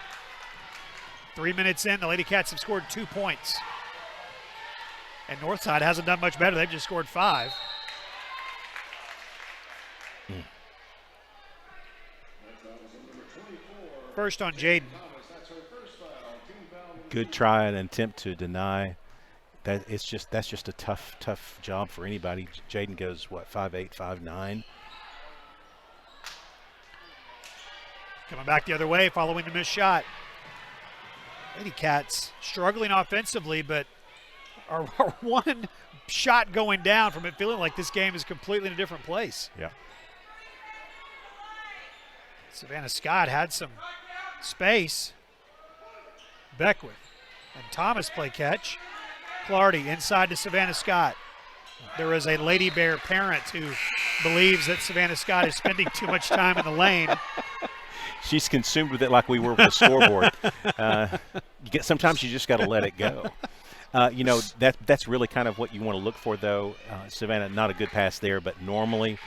3 minutes in, the Lady Cats have scored 2 points. And Northside hasn't done much better. They've just scored 5. First on Jaden. Good try and attempt to deny. That's just a tough job for anybody. Jaden goes, 5'8", 5'9". Coming back the other way following the missed shot. Lady Cats struggling offensively, but are one shot going down from it feeling like this game is completely in a different place. Yeah. Savannah Scott had some space. Beckwith and Thomas play catch. Clardy inside to Savannah Scott. There is a Lady Bear parent who believes that Savannah Scott is spending too much time in the lane. She's consumed with it like we were with the scoreboard. Sometimes you just got to let it go. That's really kind of what you want to look for, though. Savannah, not a good pass there, but normally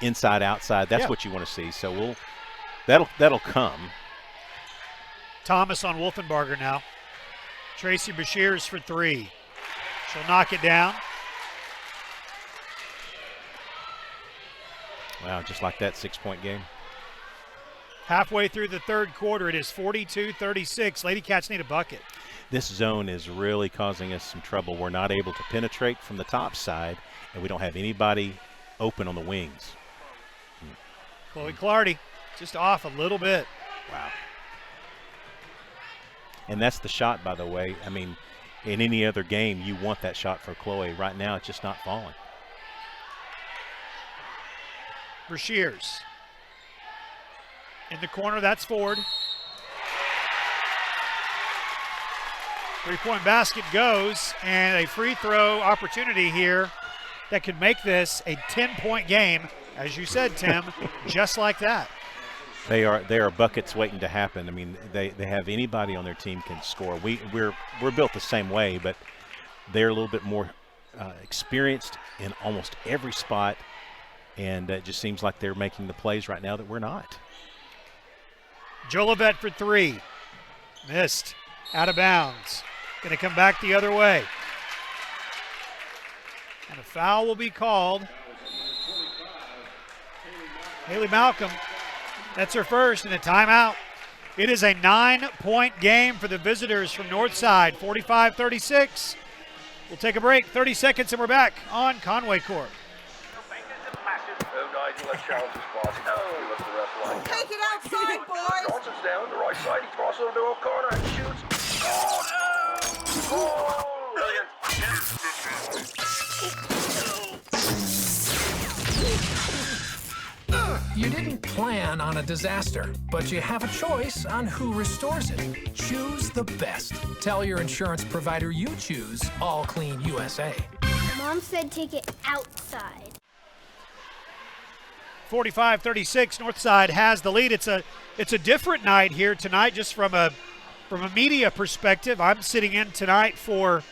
inside, outside, that's what you want to see. So that'll come. Thomas on Wolfenbarger now. Tracy Bashirs for 3. She'll knock it down. Wow, just like that 6-point game. Halfway through the third quarter, it is 42-36. Lady Cats need a bucket. This zone is really causing us some trouble. We're not able to penetrate from the top side, and we don't have anybody open on the wings. Chloe Clardy just off a little bit. Wow. And that's the shot, by the way. I mean, in any other game, you want that shot for Chloe. Right now, it's just not falling. Bashirs. In the corner, that's Ford. Three-point basket goes, and a free throw opportunity here that could make this a 10-point game. As you said, Tim, just like that. They are buckets waiting to happen. I mean, they have anybody on their team can score. We're built the same way, but they're a little bit more experienced in almost every spot, and it just seems like they're making the plays right now that we're not. Jolivet for 3. Missed. Out of bounds. Going to come back the other way. And a foul will be called. Haley Malcolm. That's her first, and a timeout. It is a 9-point game for the visitors from Northside. 45-36. We'll take a break, 30 seconds, and we're back on Conway Court. Take it outside, boys! Johnson's down the right side. He crosses over the middle corner and shoots. Oh, no! Oh, brilliant. You didn't plan on a disaster, but you have a choice on who restores it. Choose the best. Tell your insurance provider you choose All Clean USA. Mom said take it outside. 45-36, Northside has the lead. It's a different night here tonight, just from a media perspective. I'm sitting in tonight for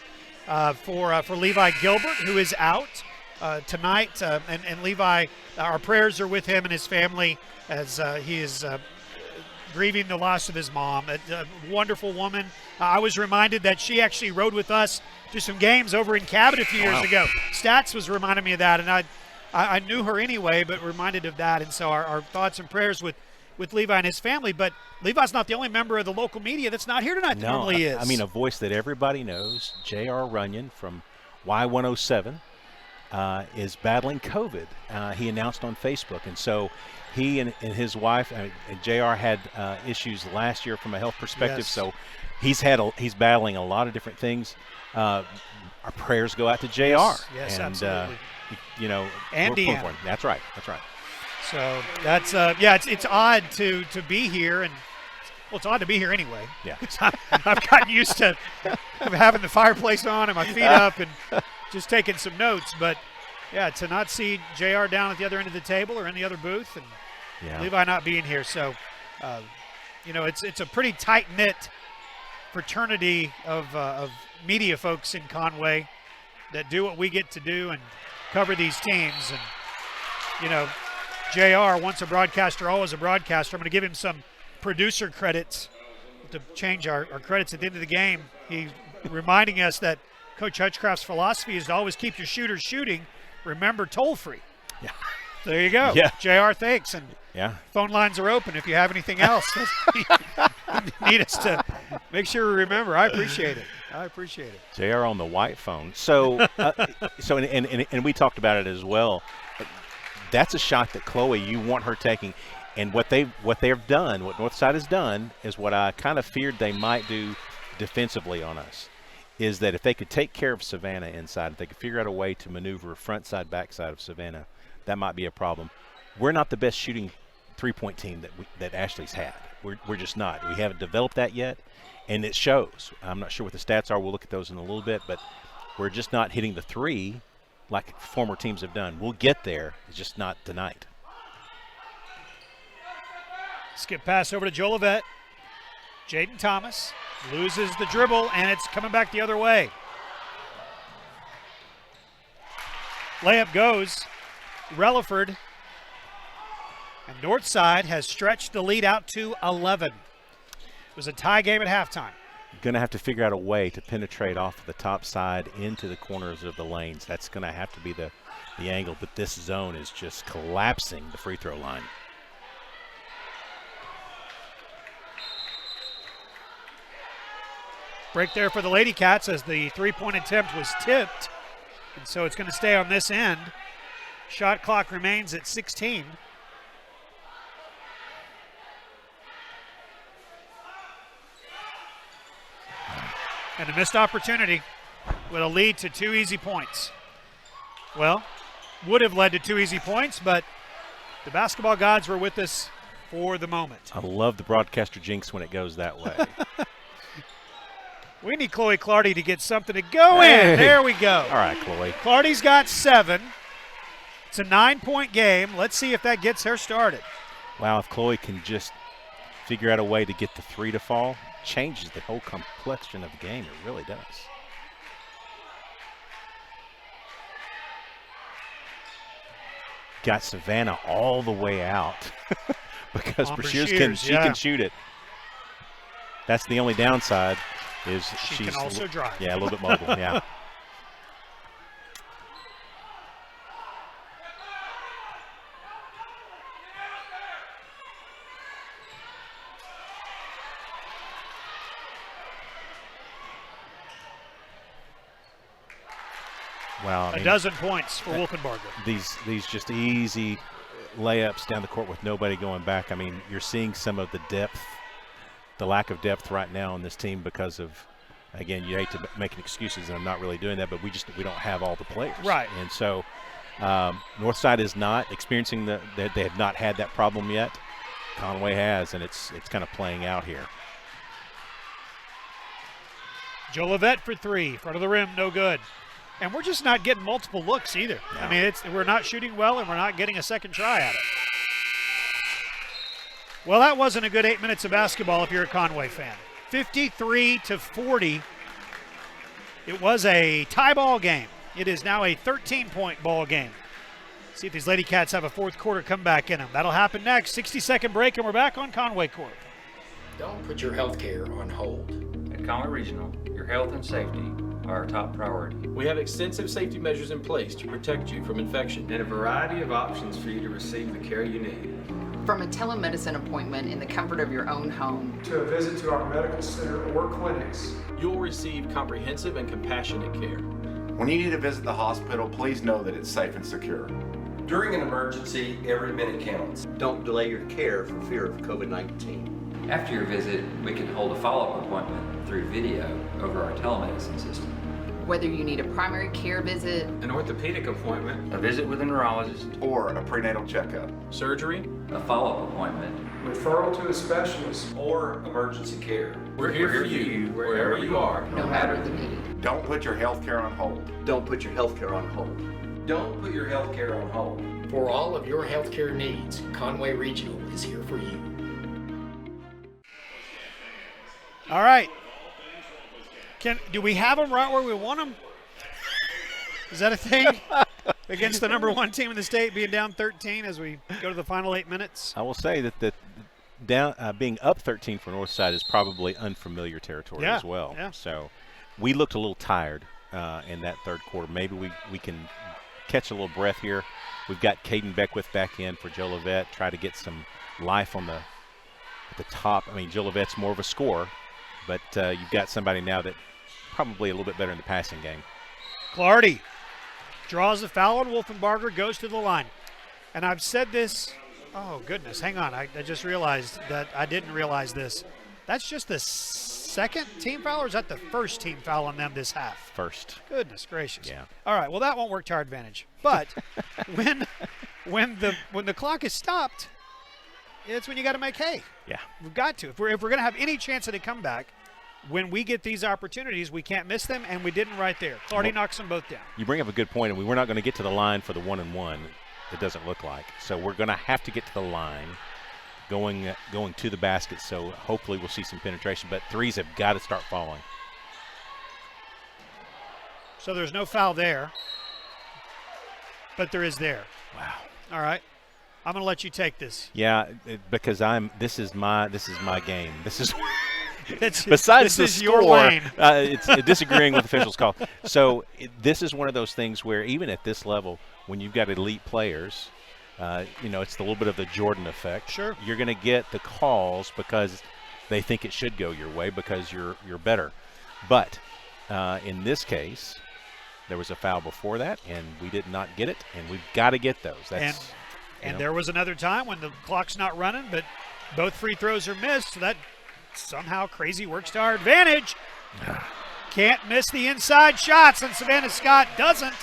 Levi Gilbert, who is out tonight, and Levi, our prayers are with him and his family as he is grieving the loss of his mom. A wonderful woman. I was reminded that she actually rode with us to some games over in Cabot a few years ago. Stats was reminding me of that, and I knew her anyway, but reminded of that. And so our thoughts and prayers with Levi and his family. But Levi's not the only member of the local media that's not here tonight that normally is. I mean, a voice that everybody knows, J.R. Runyon from Y107, is battling COVID. He announced on Facebook. And so he and his wife, and J.R. had issues last year from a health perspective. Yes. So he's battling a lot of different things. Our prayers go out to J.R. Yes, and, absolutely. You know, and we're pulling Deanna. for him. That's right. So that's it's odd to be here, and well, it's odd to be here anyway. Yeah, I've gotten used to having the fireplace on and my feet up and just taking some notes. But yeah, to not see JR down at the other end of the table or in the other booth, and Levi not being here, so it's a pretty tight knit fraternity of media folks in Conway that do what we get to do and cover these teams. And JR, once a broadcaster, always a broadcaster. I'm going to give him some producer credits to change our credits at the end of the game. He's reminding us that Coach Hutchcraft's philosophy is to always keep your shooters shooting. Remember, toll-free. Yeah. There you go. Yeah. JR, thanks. And phone lines are open if you have anything else you need us to make sure we remember. I appreciate it. JR on the white phone. So, and we talked about it as well. That's a shot that Chloe, you want her taking, and what they've done, what Northside has done, is what I kind of feared they might do defensively on us. Is that if they could take care of Savannah inside, if they could figure out a way to maneuver front side, back side of Savannah, that might be a problem. We're not the best shooting three-point team that Ashley's had. We're just not. We haven't developed that yet, and it shows. I'm not sure what the stats are. We'll look at those in a little bit, but we're just not hitting the three like former teams have done. We'll get there. It's just not tonight. Skip pass over to Joel Levette. Jaden Thomas loses the dribble, and it's coming back the other way. Layup goes. Relaford. And Northside has stretched the lead out to 11. It was a tie game at halftime. Going to have to figure out a way to penetrate off the top side into the corners of the lanes. That's going to have to be the angle, but this zone is just collapsing the free throw line. Break there for the Lady Cats as the three-point attempt was tipped, and so it's going to stay on this end. Shot clock remains at 16. And a missed opportunity with a lead to 2 easy points. Well, would have led to 2 easy points, but the basketball gods were with us for the moment. I love the broadcaster jinx when it goes that way. We need Chloe Clardy to get something to go in. There we go. All right, Chloe. Clardy's got 7. It's a 9-point game. Let's see if that gets her started. Wow, if Chloe can just figure out a way to get the 3 to fall, changes the whole complexion of the game. It really does. Got Savannah all the way out because Brashears can shoot it. That's the only downside is she can also drive. Yeah, a little bit mobile. Yeah. Well, a dozen points for Wolfenbarger. These just easy layups down the court with nobody going back. I mean, you're seeing some of the depth, the lack of depth right now on this team because of, again, you hate to make excuses, and I'm not really doing that, but we don't have all the players. Right. And so Northside is not experiencing they have not had that problem yet. Conway has, and it's kind of playing out here. Jolivet for three, front of the rim, no good. And we're just not getting multiple looks either. No. I mean, we're not shooting well, and we're not getting a second try at it. Well, that wasn't a good 8 minutes of basketball if you're a Conway fan. 53-40. It was a tie ball game. It is now a 13-point ball game. See if these Lady Cats have a fourth quarter comeback in them. That'll happen next. 60-second break, and we're back on Conway Court. Don't put your health care on hold. At Conway Regional, your health and safety are our top priority. We have extensive safety measures in place to protect you from infection And a variety of options for you to receive the care you need. From a telemedicine appointment in the comfort of your own home, to a visit to our medical center or clinics. You'll receive comprehensive and compassionate care. When you need to visit the hospital, please know that it's safe and secure. During an emergency, every minute counts. Don't delay your care for fear of COVID-19. After your visit, we can hold a follow-up appointment through video over our telemedicine system. whether you need a primary care visit, an orthopedic appointment, a visit with a neurologist, or a prenatal checkup, surgery, a follow-up appointment, referral to a specialist, or emergency care. We're here for you wherever you are, no matter the need. Don't put your health care on hold. Don't put your health care on hold. Don't put your health care on hold. For all of your healthcare needs, Conway Regional is here for you. All right. Do we have them right where we want them? Is that a thing? Against the number one team in the state, being down 13 as we go to the final 8 minutes? I will say that being up 13 for Northside is probably unfamiliar territory as well. Yeah. So we looked a little tired in that third quarter. Maybe we can catch a little breath here. We've got Caden Beckwith back in for Jolivet, try to get some life at the top. I mean, Jolivet's more of a scorer, but you've got somebody now that probably a little bit better in the passing game. Clardy draws the foul on Wolfenbarger, goes to the line. And I've said this, oh goodness, hang on. I just realized that I didn't realize this. That's just the second team foul, or is that the first team foul on them this half? First. Goodness gracious. Yeah. All right, well that won't work to our advantage. But when the clock is stopped, it's when you got to make hay. Yeah. We've got to. If we're going to have any chance at a comeback, when we get these opportunities, we can't miss them, and we didn't right there. Clardy knocks them both down. You bring up a good point, and we're not going to get to the line for the 1-and-1. It doesn't look like. So we're going to have to get to the line, going to the basket. So hopefully we'll see some penetration. But threes have got to start falling. So there's no foul there, but there is there. Wow. All right. I'm going to let you take this. Yeah, because this is my game. This is this besides the is score, your lane. it's disagreeing with officials' call. So this is one of those things where even at this level, when you've got elite players, it's a little bit of the Jordan effect. Sure. You're going to get the calls because they think it should go your way because you're better. But in this case, there was a foul before that, and we did not get it, and we've got to get those. And there was another time when the clock's not running, but both free throws are missed, so that somehow crazy works to our advantage. Can't miss the inside shots, and Savannah Scott doesn't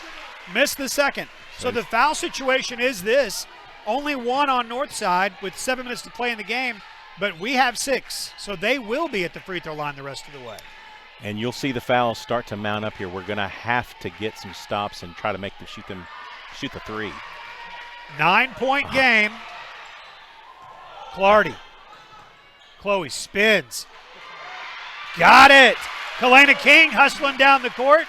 miss the second. So the foul situation is this. Only one on Northside with 7 minutes to play in the game, but we have 6. So they will be at the free throw line the rest of the way. And you'll see the fouls start to mount up here. We're going to have to get some stops and try to make them shoot the three. 9-point game. Clardy. Chloe spins. Got it. Kalena King hustling down the court.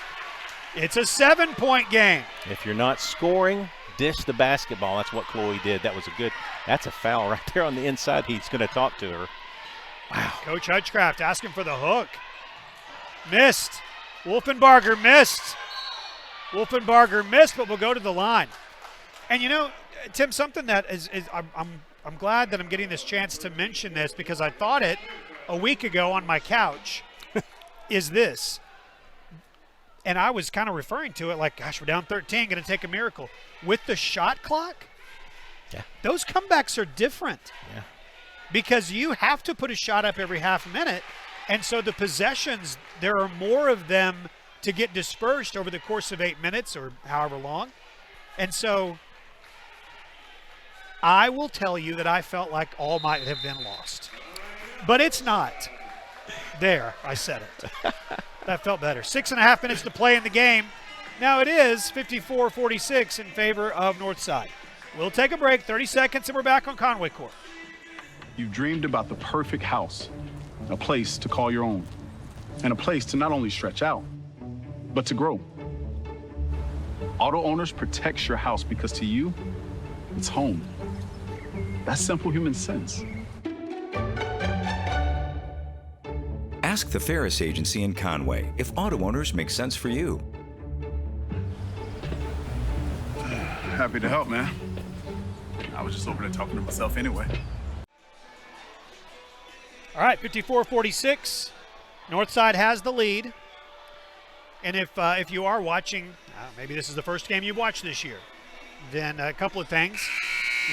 It's a 7-point game. If you're not scoring, dish the basketball. That's what Chloe did. That's a foul right there on the inside. He's going to talk to her. Wow. Coach Hutchcraft asking for the hook. Missed. Wolfenbarger missed. Wolfenbarger missed, but we'll go to the line. And Tim, something that is I'm glad that I'm getting this chance to mention this because I thought it a week ago on my couch is this. and I was kind of referring to it like, gosh, we're down 13, going to take a miracle. With the shot clock, those comebacks are different. Yeah. Because you have to put a shot up every half minute, and so the possessions, there are more of them to get dispersed over the course of 8 minutes or however long. And so I will tell you that I felt like all might have been lost. But it's not. There, I said it. That felt better. 6.5 minutes to play in the game. Now it is 54-46 in favor of Northside. We'll take a break, 30 seconds, and we're back on Conway Court. You've dreamed about the perfect house, a place to call your own, and a place to not only stretch out, but to grow. Auto Owners protects your house because to you, it's home. That's simple human sense. Ask the Ferris Agency in Conway if Auto Owners make sense for you. Happy to help, man. I was just over there talking to myself anyway. All right, 54-46. Northside has the lead. And if you are watching, maybe this is the first game you've watched this year, then a couple of things.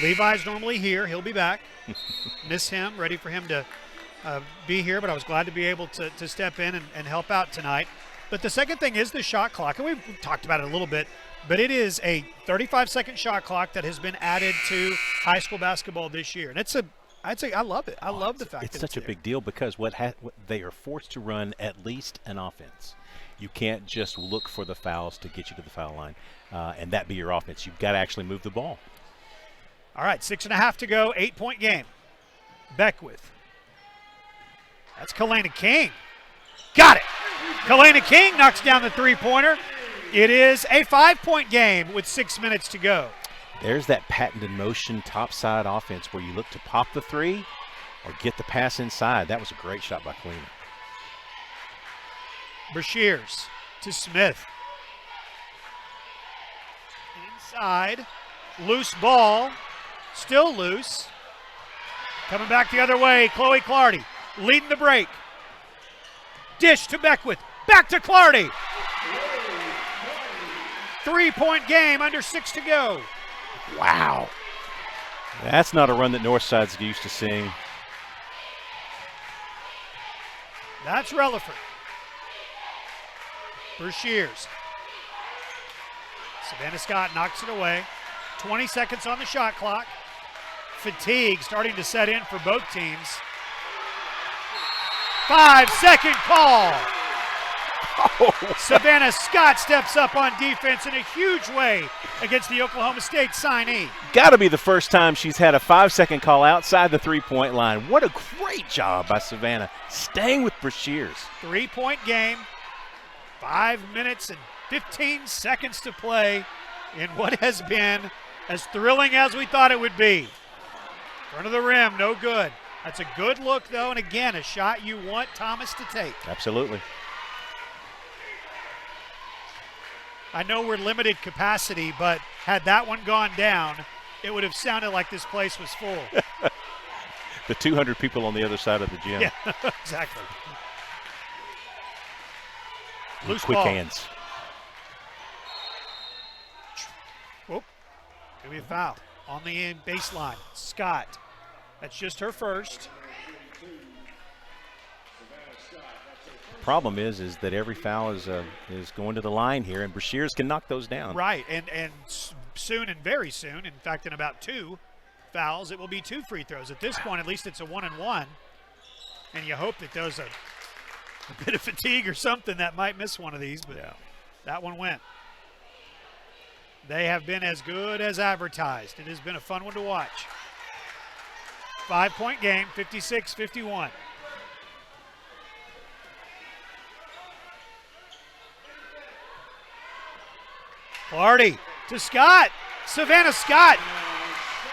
Levi's normally here. He'll be back. Miss him. Ready for him to be here, but I was glad to be able to step in and help out tonight. But the second thing is the shot clock, and we've talked about it a little bit, but it is a 35-second shot clock that has been added to high school basketball this year. And I'd say I love it. I love the fact that it's such a big deal because what they are forced to run at least an offense. You can't just look for the fouls to get you to the foul line, and that be your offense. You've got to actually move the ball. All right, 6.5 to go, 8-point game. Beckwith. That's Kalena King. Got it. Kalena King knocks down the three-pointer. It is a 5-point game with 6 minutes to go. There's that patented motion topside offense where you look to pop the three or get the pass inside. That was a great shot by Kalena. Brashears to Smith. Inside. Loose ball. Still loose. Coming back the other way, Chloe Clardy leading the break. Dish to Beckwith. Back to Clardy. 3-point game, under 6 to go. Wow. That's not a run that Northside's used to seeing. That's Relaford. Brashears. Savannah Scott knocks it away. 20 seconds on the shot clock. Fatigue starting to set in for both teams. 5-second call. Oh. Savannah Scott steps up on defense in a huge way against the Oklahoma State signee. Got to be the first time she's had a 5-second call outside the three-point line. What a great job by Savannah, staying with Brashears. 3-point game, 5 minutes and 15 seconds to play in what has been as thrilling as we thought it would be. Front of the rim, no good. That's a good look, though, and again, a shot you want Thomas to take. Absolutely. I know we're limited capacity, but had that one gone down, it would have sounded like this place was full. The 200 people on the other side of the gym. Yeah, exactly. Loose quick ball. hands. Whoop. Could be a foul on the baseline. Scott. That's just her first. Problem is that every foul is going to the line here, and Brashears can knock those down. Right, and soon and very soon, in fact, in about 2 fouls, it will be 2 free throws. At this point, at least it's a 1-and-1, and you hope that there's a bit of fatigue or something that might miss one of these, but yeah, that one went. They have been as good as advertised. It has been a fun one to watch. 5-point game, 56-51. Clardy to Scott. Savannah Scott.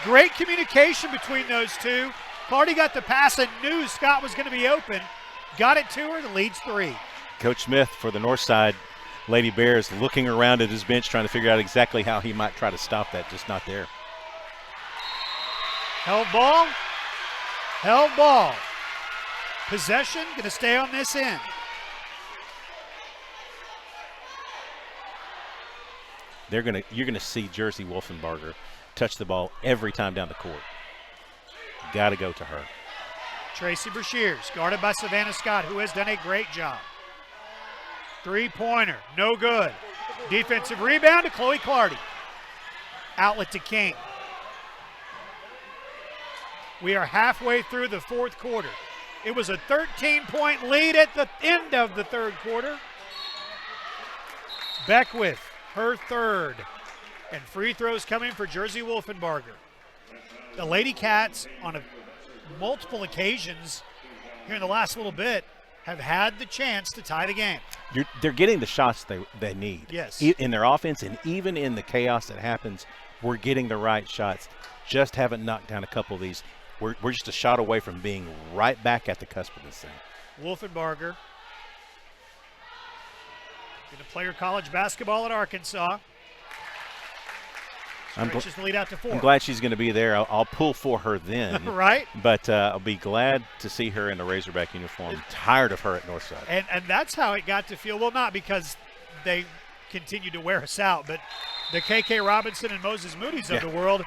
Great communication between those two. Clardy got the pass and knew Scott was going to be open. Got it to her, the lead's 3. Coach Smith for the Northside Lady Bears looking around at his bench trying to figure out exactly how he might try to stop that, just not there. Held ball. Held ball. Possession, going to stay on this end. you're gonna see Jersey Wolfenbarger touch the ball every time down the court. Got to go to her. Tracy Brashears, guarded by Savannah Scott, who has done a great job. Three-pointer, no good. Defensive rebound to Chloe Clardy. Outlet to King. We are halfway through the fourth quarter. It was a 13-point lead at the end of the third quarter. Beckwith, her third. And free throws coming for Jersey Wolfenbarger. The Lady Cats, on multiple occasions here in the last little bit, have had the chance to tie the game. They're getting the shots they need. Yes. In their offense, and even in the chaos that happens, we're getting the right shots. Just haven't knocked down a couple of these. We're just a shot away from being right back at the cusp of this thing. Wolfenbarger going to play her college basketball at Arkansas. Stretches the lead out to 4. I'm glad she's going to be there. I'll pull for her then. Right. But I'll be glad to see her in the Razorback uniform. Tired of her at Northside. And that's how it got to feel. Well, not because they continue to wear us out, but the KK Robinson and Moses Moody's of the world,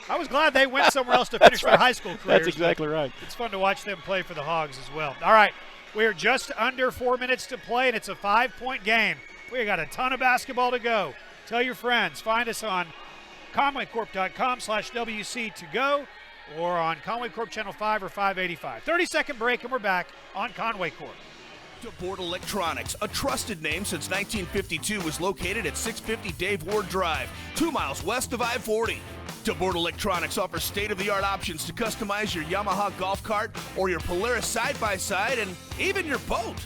I was glad they went somewhere else to finish their high school careers. That's exactly right. It's fun to watch them play for the Hogs as well. All right, we are just under 4 minutes to play, and it's a 5-point game. We got a ton of basketball to go. Tell your friends. Find us on conwaycorp.com/WC to go or on Conway Corp Channel 5 or 585. 30-second break, and we're back on Conway Corp. DeBoard Electronics, a trusted name since 1952, is located at 650 Dave Ward Drive, 2 miles west of I-40. DeBoard Electronics offers state-of-the-art options to customize your Yamaha golf cart or your Polaris side-by-side and even your boat.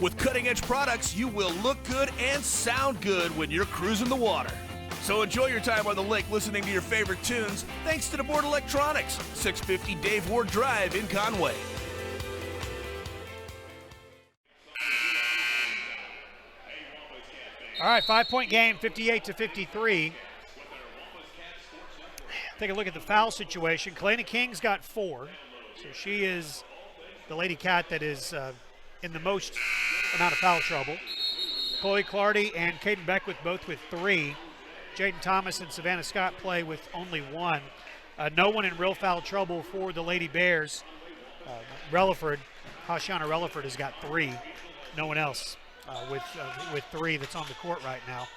With cutting-edge products, you will look good and sound good when you're cruising the water. So enjoy your time on the lake listening to your favorite tunes thanks to DeBoard Electronics, 650 Dave Ward Drive in Conway. All right, 5-point game, 58-53. Take a look at the foul situation. Kalena King's got 4, so she is the Lady Cat that is in the most amount of foul trouble. Chloe Clardy and Caden Beckwith both with 3. Jaden Thomas and Savannah Scott play with only 1. No one in real foul trouble for the Lady Bears. Hashiana Relaford has got 3. No one else with 3 that's on the court right now.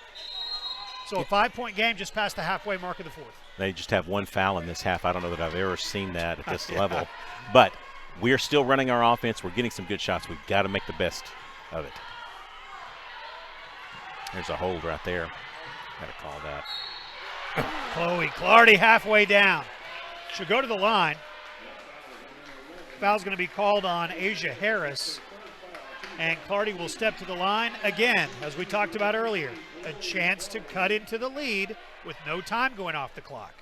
So a 5-point game just past the halfway mark of the fourth. They just have 1 foul in this half. I don't know that I've ever seen that at this level. But we're still running our offense. We're getting some good shots. We've got to make the best of it. There's a hold right there. Got to call that. Chloe Clardy halfway down. She'll go to the line. Foul's going to be called on Asia Harris. And Clardy will step to the line again, as we talked about earlier. A chance to cut into the lead with no time going off the clock.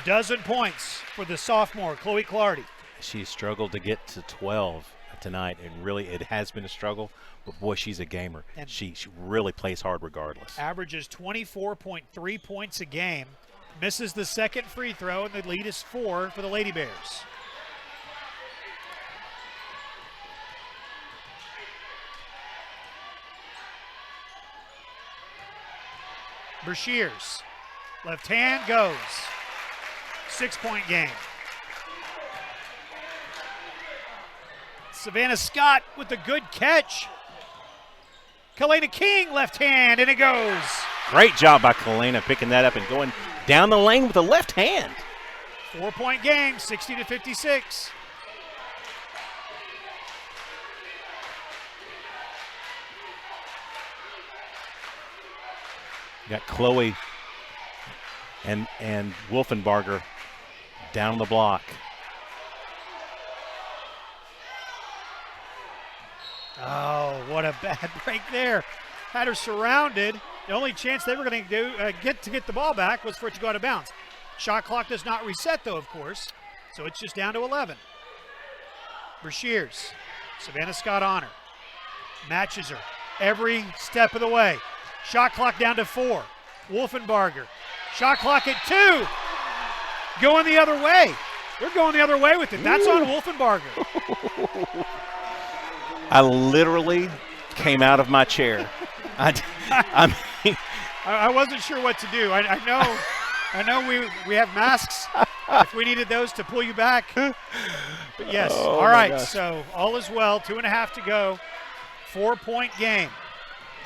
12 points for the sophomore, Chloe Clardy. She struggled to get to 12 tonight, and really it has been a struggle, but boy, she's a gamer. And she really plays hard regardless. Averages 24.3 points a game, misses the second free throw, and the lead is 4 for the Lady Bears. Brashears, left hand goes. 6-point game. Savannah Scott with a good catch. Kalena King, left hand, and it goes. Great job by Kalena picking that up and going down the lane with the left hand. 4-point game, 60-56. Got Chloe and Wolfenbarger down the block. Oh, what a bad break there. Had her surrounded. The only chance they were going to get the ball back was for it to go out of bounds. Shot clock does not reset, though, of course, so it's just down to 11. Brashears, Savannah Scott on her. Matches her every step of the way. Shot clock down to 4. Wolfenbarger. Shot clock at 2. Going the other way. They're going the other way with it. That's on Wolfenbarger. I literally came out of my chair. I mean, I wasn't sure what to do. I know we have masks if we needed those to pull you back. But yes, all right, so all is well. 2.5 to go. 4-point game.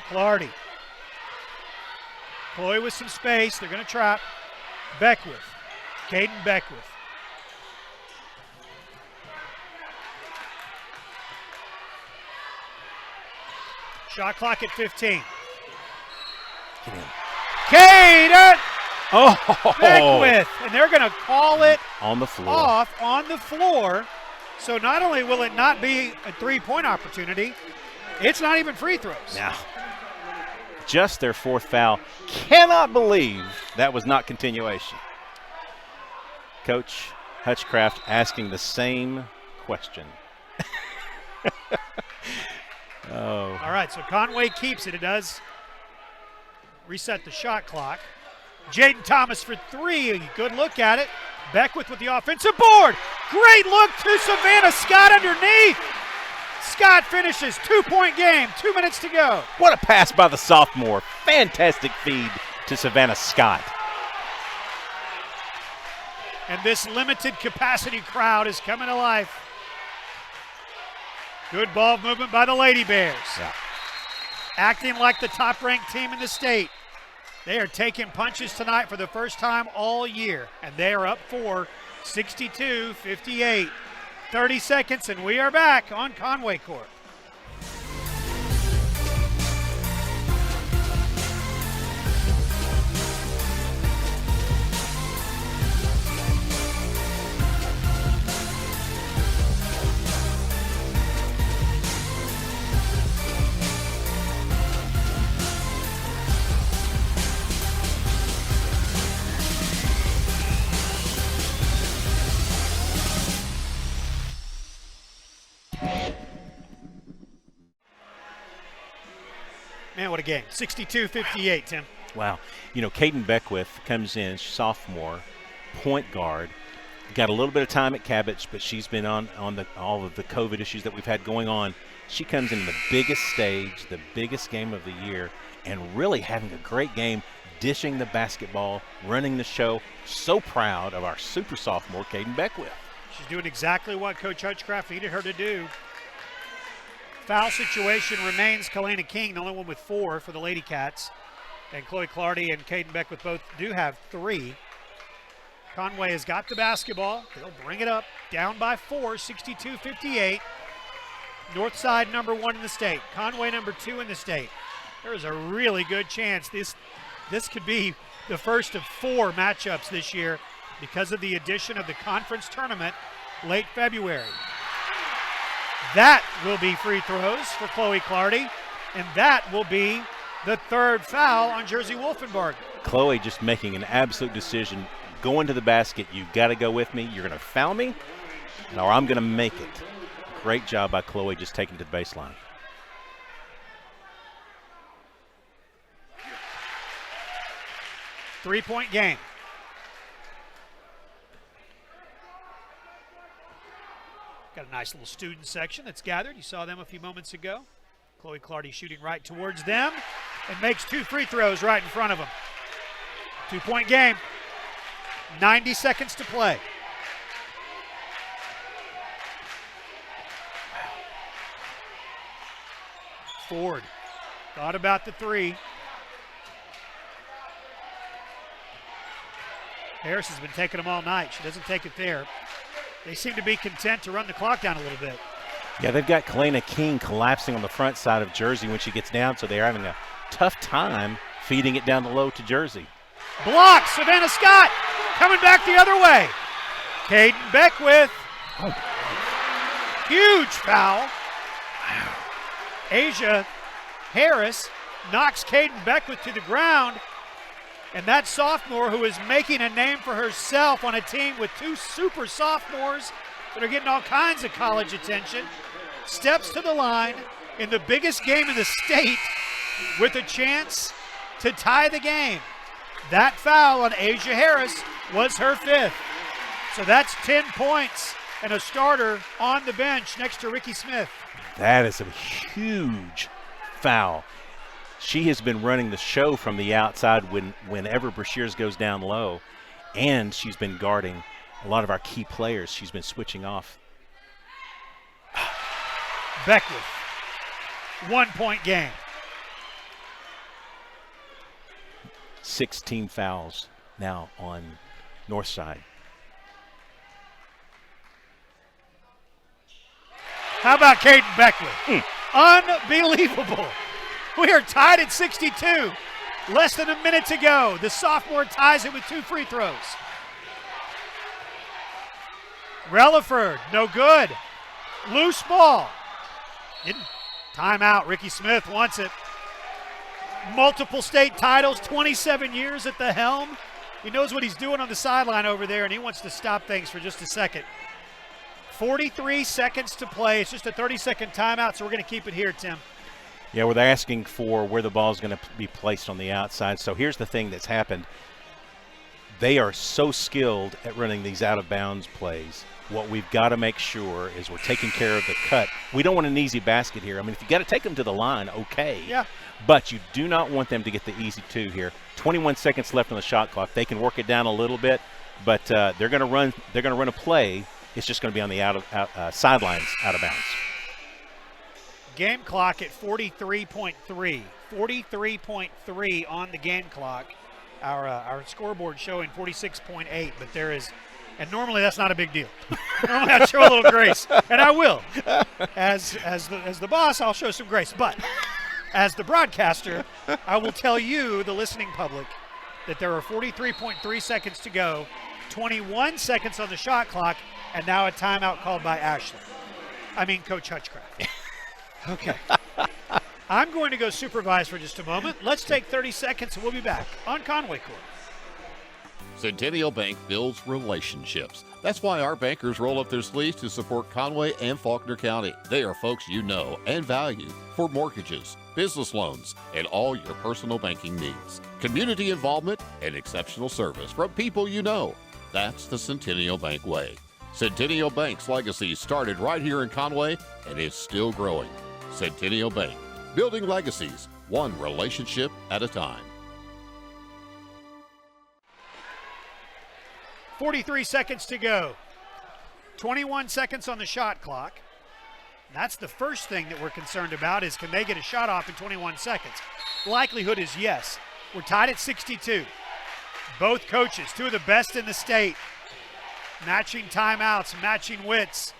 Clardy. Chloe with some space. They're going to trap. Beckwith. Caden Beckwith. Shot clock at 15. Get in. Caden Oh! Beckwith. And they're going to call it on the floor. Off on the floor. So not only will it not be a 3-point opportunity, it's not even free throws. Now, just their 4th foul. Cannot believe that was not continuation. Coach Hutchcraft asking the same question. Oh. All right, so Conway keeps it. It does reset the shot clock. Jaden Thomas for 3. Good look at it. Beckwith with the offensive board. Great look to Savannah Scott underneath. Scott finishes. 2-point game. 2 minutes to go. What a pass by the sophomore. Fantastic feed to Savannah Scott. And this limited capacity crowd is coming to life. Good ball movement by the Lady Bears. Yeah. Acting like the top-ranked team in the state. They are taking punches tonight for the first time all year, and they are up 4, 62-58. 30 seconds, and we are back on Conway Court. Man, what a game. 62-58, Tim. Wow. You know, Caden Beckwith comes in, sophomore, point guard. Got a little bit of time at Cabbage, but she's been on all of the COVID issues that we've had going on. She comes in the biggest stage, the biggest game of the year, and really having a great game, dishing the basketball, running the show. So proud of our super sophomore, Caden Beckwith. She's doing exactly what Coach Hutchcraft needed her to do. Foul situation remains Kalena King, the only one with 4 for the Lady Cats. And Chloe Clardy and Caden Beckwith both do have 3. Conway has got the basketball. They'll bring it up, down by 4, 62-58. Northside number 1 in the state. Conway number 2 in the state. There is a really good chance this could be the first of 4 matchups this year because of the addition of the conference tournament late February. That will be free throws for Chloe Clardy, and that will be the 3rd foul on Jersey Wolfenbarger. Chloe just making an absolute decision, going to the basket. You got to go with me. You're going to foul me, or I'm going to make it. Great job by Chloe just taking it to the baseline. Three-point game. Got a nice little student section that's gathered. You saw them a few moments ago. Chloe Clardy shooting right towards them and makes 2 free throws right in front of them. 2-point game. 90 seconds to play. Ford thought about the 3. Harris has been taking them all night. She doesn't take it there. They seem to be content to run the clock down a little bit. Yeah, they've got Kalena King collapsing on the front side of Jersey when she gets down, so they're having a tough time feeding it down the low to Jersey. Block, Savannah Scott coming back the other way. Caden Beckwith. Oh. Huge foul. Wow. Asia Harris knocks Caden Beckwith to the ground. And that sophomore who is making a name for herself on a team with 2 super sophomores that are getting all kinds of college attention, steps to the line in the biggest game in the state with a chance to tie the game. That foul on Asia Harris was her 5th. So that's 10 points and a starter on the bench next to Ricky Smith. That is a huge foul. She has been running the show from the outside whenever Brashears goes down low, and she's been guarding a lot of our key players. She's been switching off. Beckwith, 1-point game. 16 fouls now on Northside. How about Caden Beckwith? Unbelievable. We are tied at 62. Less than a minute to go. The sophomore ties it with 2 free throws. Relaford, no good. Loose ball. Timeout. Ricky Smith wants it. Multiple state titles, 27 years at the helm. He knows what he's doing on the sideline over there, and he wants to stop things for just a second. 43 seconds to play. It's just a 30-second timeout, so we're going to keep it here, Tim. Yeah, we're asking for where the ball is going to be placed on the outside. So here's the thing that's happened. They are so skilled at running these out-of-bounds plays. What we've got to make sure is we're taking care of the cut. We don't want an easy basket here. I mean, if you got to take them to the line, okay. Yeah. But you do not want them to get the easy 2 here. 21 seconds left on the shot clock. They can work it down a little bit, but they're going to run. They're going to run a play. It's just going to be on the sidelines, out of bounds. Game clock at 43.3. 43.3 on the game clock. Our scoreboard showing 46.8, but there is, and normally that's not a big deal. Normally I show a little grace, and I will. As the boss, I'll show some grace, but as the broadcaster, I will tell you, the listening public, that there are 43.3 seconds to go, 21 seconds on the shot clock, and now a timeout called by Coach Hutchcraft. Okay. I'm going to go supervise for just a moment. Let's take 30 seconds, and we'll be back on Conway Court. Centennial Bank builds relationships. That's why our bankers roll up their sleeves to support Conway and Faulkner County. They are folks you know and value for mortgages, business loans, and all your personal banking needs. Community involvement and exceptional service from people you know. That's the Centennial Bank way. Centennial Bank's legacy started right here in Conway and is still growing. Centennial Bank, building legacies, one relationship at a time. 43 seconds to go. 21 seconds on the shot clock. That's the first thing that we're concerned about, is can they get a shot off in 21 seconds? Likelihood is yes. We're tied at 62. Both coaches, 2 of the best in the state, matching timeouts, matching wits.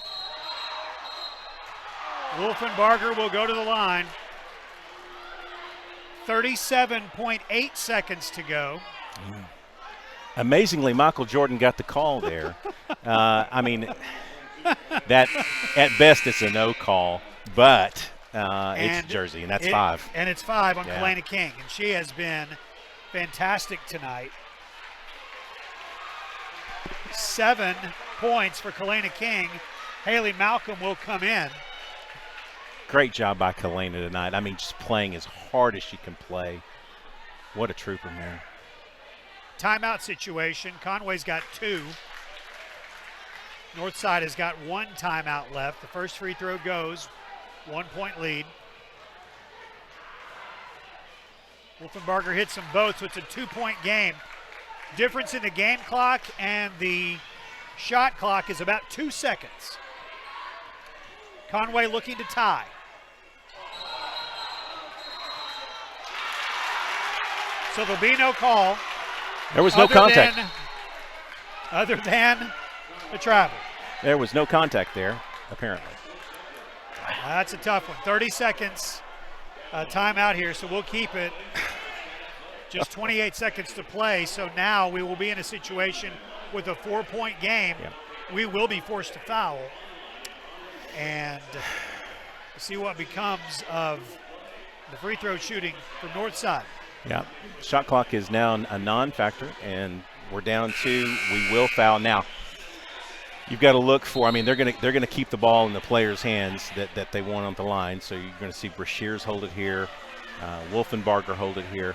Wolfenbarger will go to the line. 37.8 seconds to go. Amazingly, Michael Jordan got the call there. That at best it's a no call, but it's Jersey, and that's 5. And it's 5 on Kalena King, and she has been fantastic tonight. 7 points for Kalena King. Haley Malcolm will come in. Great job by Kalena tonight. I mean, just playing as hard as she can play. What a trooper, man. Timeout situation. Conway's got 2. Northside has got 1 timeout left. The first free throw goes. 1-point lead. Wolfenbarger hits them both, so it's a 2-point game. Difference in the game clock and the shot clock is about 2 seconds. Conway looking to tie. So there'll be no call. There was no contact. Other than the travel. There was no contact there, apparently. That's a tough one. 30 seconds timeout here, so we'll keep it. Just 28 seconds to play, so now we will be in a situation with a 4-point game. Yeah. We will be forced to foul. And see what becomes of the free throw shooting from Northside. Yeah, shot clock is now a non-factor, and we're down 2. We will foul now. You've got to look for. I mean, they're gonna keep the ball in the players' hands that they want on the line. So you're going to see Brashears hold it here, Wolfenbarger hold it here.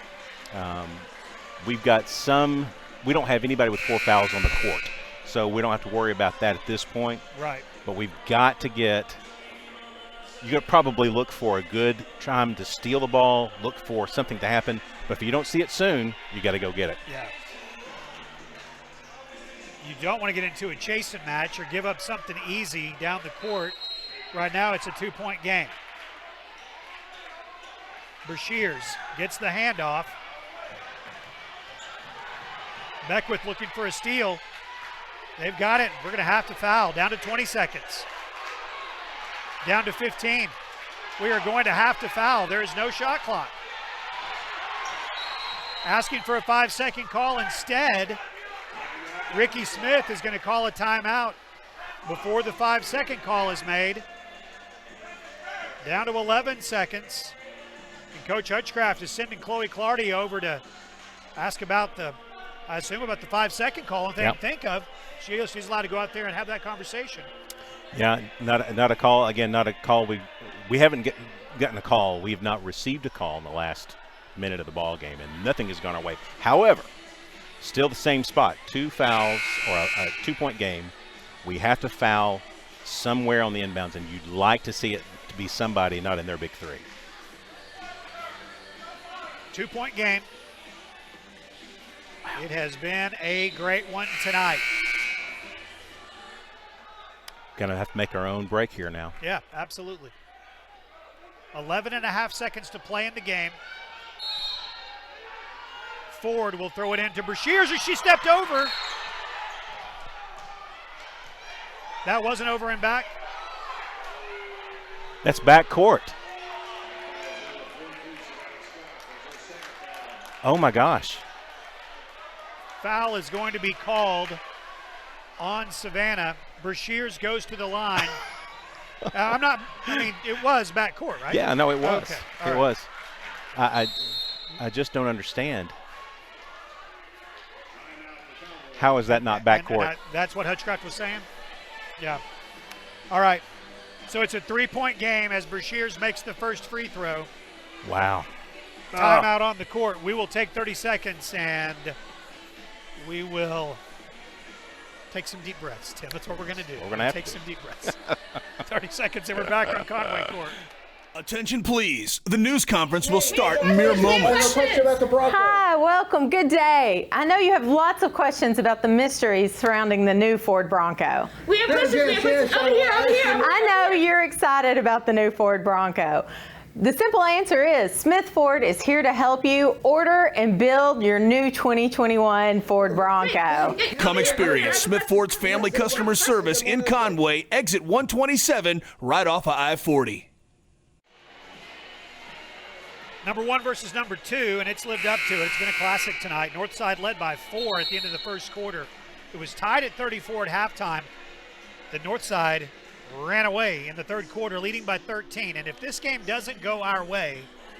We've got some. We don't have anybody with 4 fouls on the court, so we don't have to worry about that at this point. Right. But we've got to get you're going to probably look for a good time to steal the ball, look for something to happen. But if you don't see it soon, you got to go get it. Yeah. You don't want to get into a chasing match or give up something easy down the court. Right now it's a 2-point game. Brashears gets the handoff. Beckwith looking for a steal. They've got it. We're going to have to foul. Down to 20 seconds. Down to 15. We are going to have to foul. There is no shot clock. Asking for a 5-second call instead. Ricky Smith is going to call a timeout before the 5-second call is made. Down to 11 seconds. And Coach Hutchcraft is sending Chloe Clardy over to ask about I assume about the 5-second call. If they can think of, she's allowed to go out there and have that conversation. Yeah, not a call. Again, not a call. We haven't gotten a call. We have not received a call in the last minute of the ball game, and nothing has gone our way. However, still the same spot. 2 fouls or a 2-point game. We have to foul somewhere on the inbounds, and you'd like to see it to be somebody not in their big 3. 2-point game. It has been a great one tonight. Gonna have to make our own break here now. Yeah, absolutely. 11.5 seconds to play in the game. Ford will throw it into Brashears as she stepped over. That wasn't over and back. That's backcourt. Oh my gosh. Foul is going to be called on Savannah. Brashears goes to the line. It was backcourt, right? Yeah, no, it was. Okay. It was. I just don't understand. How is that not backcourt? That's what Hutchcraft was saying? Yeah. All right. So it's a 3-point game as Brashears makes the first free throw. Wow. Timeout on the court. We will take 30 seconds and we will take some deep breaths, Tim. That's what we're going to do. We're going to take some deep breaths. 30 seconds and we're back on Conway Court. Attention, please. The news conference will start in mere moments. Hi, welcome. Good day. I know you have lots of questions about the mysteries surrounding the new Ford Bronco. We have questions. Over here. I know you're excited about the new Ford Bronco. The simple answer is Smith Ford is here to help you order and build your new 2021 Ford Bronco. Come experience Smith Ford's family customer service in Conway, exit 127, right off of I-40. Number 1 versus number 2, and it's lived up to it. It's been a classic tonight. Northside led by 4 at the end of the first quarter. It was tied at 34 at halftime. The Northside ran away in the third quarter, leading by 13. And if this game doesn't go our way,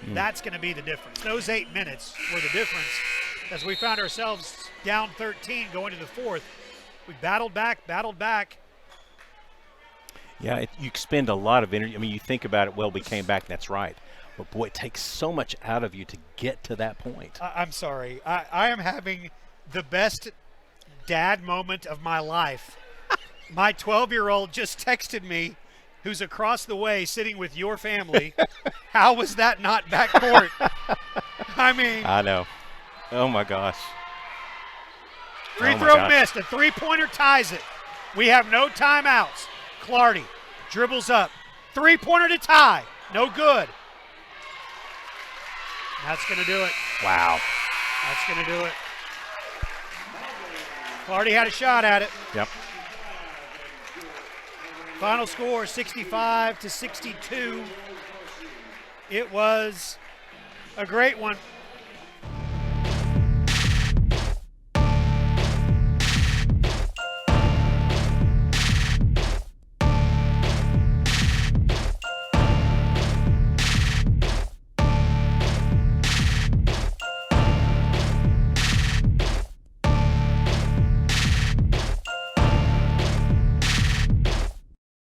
that's going to be the difference. Those 8 minutes were the difference as we found ourselves down 13 going to the fourth. We battled back. Yeah, you expend a lot of energy. I mean, you think about it, well, we came back, that's right. But, boy, it takes so much out of you to get to that point. I'm sorry. I am having the best dad moment of my life. My 12-year-old just texted me, who's across the way sitting with your family. How was that not backcourt? I know. Oh, my gosh. Free throw missed. A three-pointer ties it. We have no timeouts. Clardy dribbles up. Three-pointer to tie. No good. That's going to do it. Wow. That's going to do it. Clardy had a shot at it. Yep. Final score, 65-62. It was a great one.